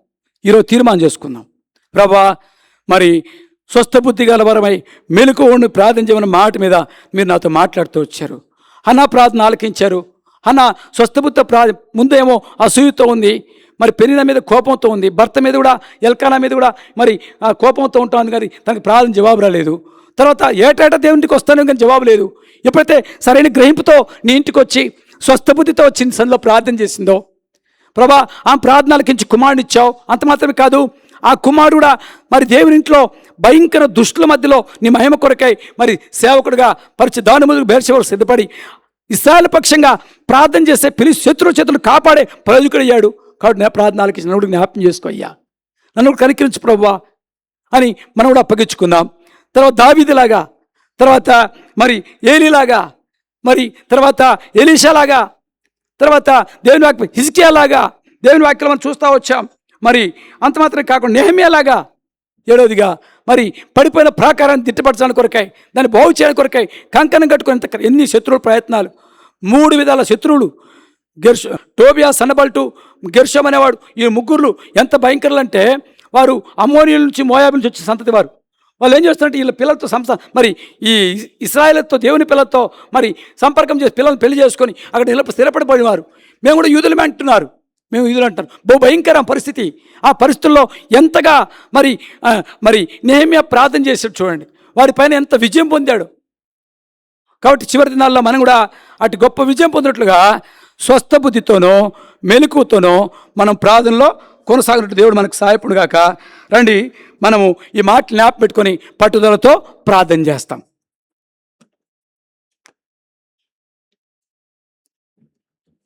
ఈరోజు తీర్మానం చేసుకుందాం. ప్రభా, మరి స్వస్థబుద్ధి గల వరమై మెలకువని ప్రార్థన చేయమన్న మాట మీద మీరు నాతో మాట్లాడుతూ వచ్చారు. అన్న ప్రార్థన ఆలకించారు. అన్న స్వస్థబుద్ధ ముందేమో అసూయతో ఉంది, మరి పెనిన మీద కోపంతో ఉంది, భర్త మీద కూడా ఎల్కానా మీద కూడా మరి కోపంతో ఉంటుంది, కానీ తనకు ప్రార్థన జవాబు రాలేదు. తర్వాత ఏటేటా దేవునికి వస్తాను కానీ జవాబు లేదు. ఎప్పుడైతే సరైన గ్రహింపుతో నీ ఇంటికి వచ్చి స్వస్థబుద్ధితో వచ్చిన సందులో ప్రార్థన చేసిందో ప్రభా, ఆ ప్రార్థనలకించి కుమారుని ఇచ్చావు. అంత మాత్రమే కాదు, ఆ కుమారుడు కూడా మరి దేవుని ఇంట్లో భయంకర దుష్టుల మధ్యలో నీ మహిమ కొరకై మరి సేవకుడుగా పరిచి దాని ముందుకు బేర్షెబకు సిద్ధపడి ఇశ్రాయేలు పక్షంగా ప్రార్థన చేసే శత్రు చేతులు కాపాడే ప్రయోజకుడయ్యాడు. కాబట్టి నా ప్రార్థనలకి నన్ను జ్ఞాపకం చేసుకోయ్యా, నన్ను కనికరించు ప్రభువా అని మనం కూడా అప్పగించుకుందాం. తర్వాత దావీదులాగా, తర్వాత మరి ఏలీలాగా, మరి తర్వాత ఎలీషాలాగా, తర్వాత దేవుని వాక్యం హిజ్కియాలాగా దేవుని వాక్యం మనం చూస్తూ వచ్చాం. మరి అంత మాత్రం కాకుండా నెహెమ్యాలాగా, ఏడవదిగా మరి పడిపోయిన ప్రాకారాన్ని తిట్టపరచడానికి కొరకై, దాన్ని బాగు చేయడానికి కొరకై కంకణం కట్టుకుని ఎన్ని శత్రువుల ప్రయత్నాలు, 3 విధాల శత్రువులు, టోబియా, సన్నబల్టు, గెర్షోం అనేవాడు, ఈ ముగ్గురు ఎంత భయంకరులు అంటే వారు అమ్మోనియుల నుంచి మోయాబు నుంచి వచ్చే సంతతి వారు. వాళ్ళు ఏం చేస్తారంటే వీళ్ళ పిల్లలతో మరి ఈ ఇశ్రాయేలుతో దేవుని పిల్లలతో మరి సంపర్కం చేసి పిల్లల్ని పెళ్లి చేసుకొని అక్కడ స్థిరపడిపోయినవారు. మేము కూడా యూదులమే అంటున్నారు, మేము యూదులు అంటారు. బహు భయంకర పరిస్థితి. ఆ పరిస్థితుల్లో ఎంతగా మరి నెహెమ్యా ప్రార్థన చేశాడు చూడండి, వారిపైన ఎంత విజయం పొందాడు. కాబట్టి చివరి దినాల్లో మనం కూడా అటు గొప్ప విజయం పొందినట్లుగా స్వస్థ బుద్ధితోనో మెలకువతోనో మనం ప్రార్థనలో కొనసాగినట్టు దేవుడు మనకు సహాయపడు గాక. రండి, మనము ఈ మాట జ్ఞాపకం పెట్టుకొని పట్టుదలతో ప్రార్థన చేస్తాం.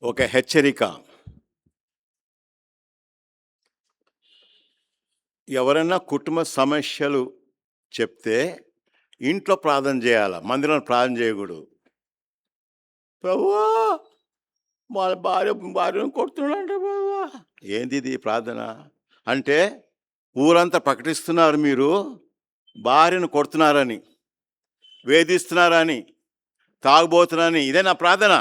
ఒక హెచ్చరిక. ఎవరైనా కుటుంబ సమస్యలు చెప్తే ఇంట్లో ప్రార్థన చేయాలి, మందిరంలో ప్రార్థన చేయకూడదు. ప్రభువా వాళ్ళ భార్యను కొడుతున్నాడంటే బాబా, ఏంది ఇది ప్రార్థన అంటే? ఊరంతా ప్రకటిస్తున్నారు మీరు భార్యను కొడుతున్నారని, వేధిస్తున్నారని, తాగుబోతున్నారని. ఇదే నా ప్రార్థన?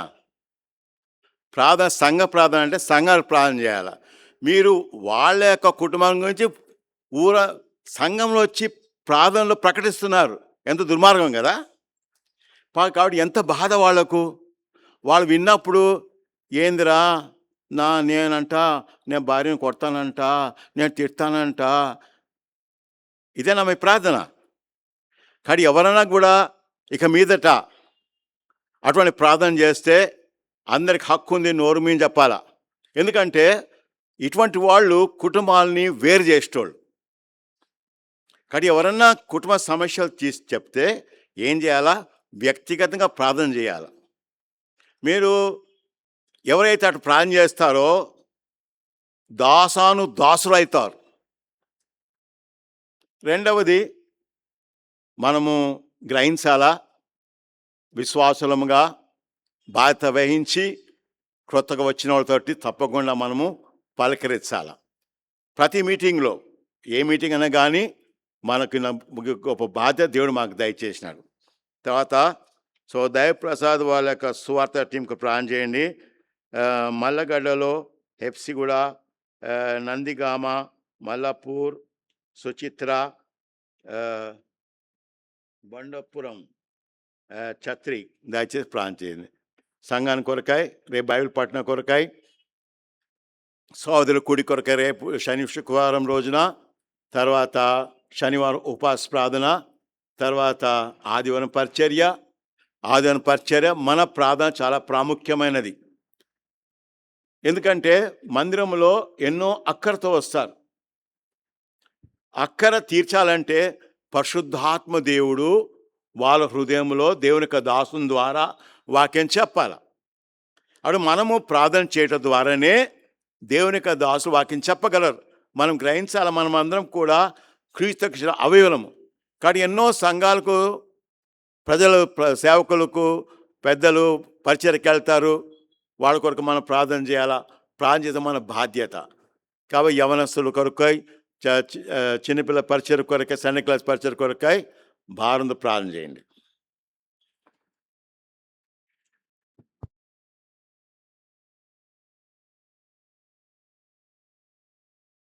ప్రార్థన సంఘ ప్రార్థన అంటే సంఘాలు ప్రార్థన చేయాలి. మీరు వాళ్ళ యొక్క కుటుంబం గురించి సంఘంలో వచ్చి ప్రార్థనలు ప్రకటిస్తున్నారు. ఎంత దుర్మార్గం కదా! కాబట్టి ఎంత బాధ వాళ్ళకు. వాళ్ళు విన్నప్పుడు ఏందిరా నేను భార్యను కొడతానంట, నేను తిడతానంట, ఇదేనా మీ ప్రార్థన? కానీ ఎవరైనా కూడా ఇక మీదట అటువంటి ప్రార్థన చేస్తే అందరికి హక్కు ఉంది, నోరు మీద చెప్పాలా. ఎందుకంటే ఇటువంటి వాళ్ళు కుటుంబాలని వేరు చేసేటోళ్ళు. కానీ ఎవరన్నా కుటుంబ సమస్యలు తీసి చెప్తే ఏం చేయాలా? వ్యక్తిగతంగా ప్రార్థన చేయాలి. మీరు ఎవరైతే అటు ప్రార్థన చేస్తారో దాసులు అవుతారు. రెండవది మనము గ్రహించాలా, విశ్వాసులముగా బాధ్యత వహించి క్రొత్తగా వచ్చిన వాళ్ళతోటి తప్పకుండా మనము పలకరించాల. ప్రతి మీటింగ్లో, ఏ మీటింగ్ అయినా కానీ మనకు గొప్ప బాధ్యత దేవుడు మాకు దయచేసినాడు. తర్వాత దయప్రసాద్ వాళ్ళ యొక్క సువార్త టీంకు ప్రార్థన చేయండి. మల్లగడ్డలో, హెప్సిగూడ, నందిగామ, మల్లపూర్, సుచిత్ర, బండపురం, ఛత్రి దయచేసి ప్రార్థన చేయండి. సంఘాన్ని కొరకాయ, రేపు బైబిల్ పట్టణ కొరకాయ, సోదరుల కుడి కొరకాయ రేపు శుక్రవారం రోజున, తర్వాత శనివారం ఉపవాస ప్రార్థన, తర్వాత ఆదివారం పరిచర్య. మన ప్రార్థన చాలా ప్రాముఖ్యమైనది. ఎందుకంటే మందిరంలో ఎన్నో అక్కరతో వస్తారు. అక్కర తీర్చాలంటే పరిశుద్ధాత్మ దేవుడు వాళ్ళ హృదయంలో దేవుని యొక్క దాసుని ద్వారా వాక్యం చెప్పాలి. అప్పుడు మనము ప్రార్థన చేయటం ద్వారానే దేవుని యొక్క దాసులు వాక్యం చెప్పగలరు. మనం గ్రహించాలి, మనం అందరం కూడా క్రీస్తు అవయవము. కానీ ఎన్నో సంఘాలకు సేవకులకు పెద్దలు పరిచర్యకి వెళ్తారు. వాళ్ళ కొరకు మనం ప్రార్థన చేయాలా. ప్రార్థన చేస్తే మన బాధ్యత. కాబట్టి యవనస్తుల కొరకై, చిన్నపిల్లల పరిచయ కొరకై, సన్న క్లాస్ పరిచయ కొరకై భారంతో ప్రార్థన చేయండి.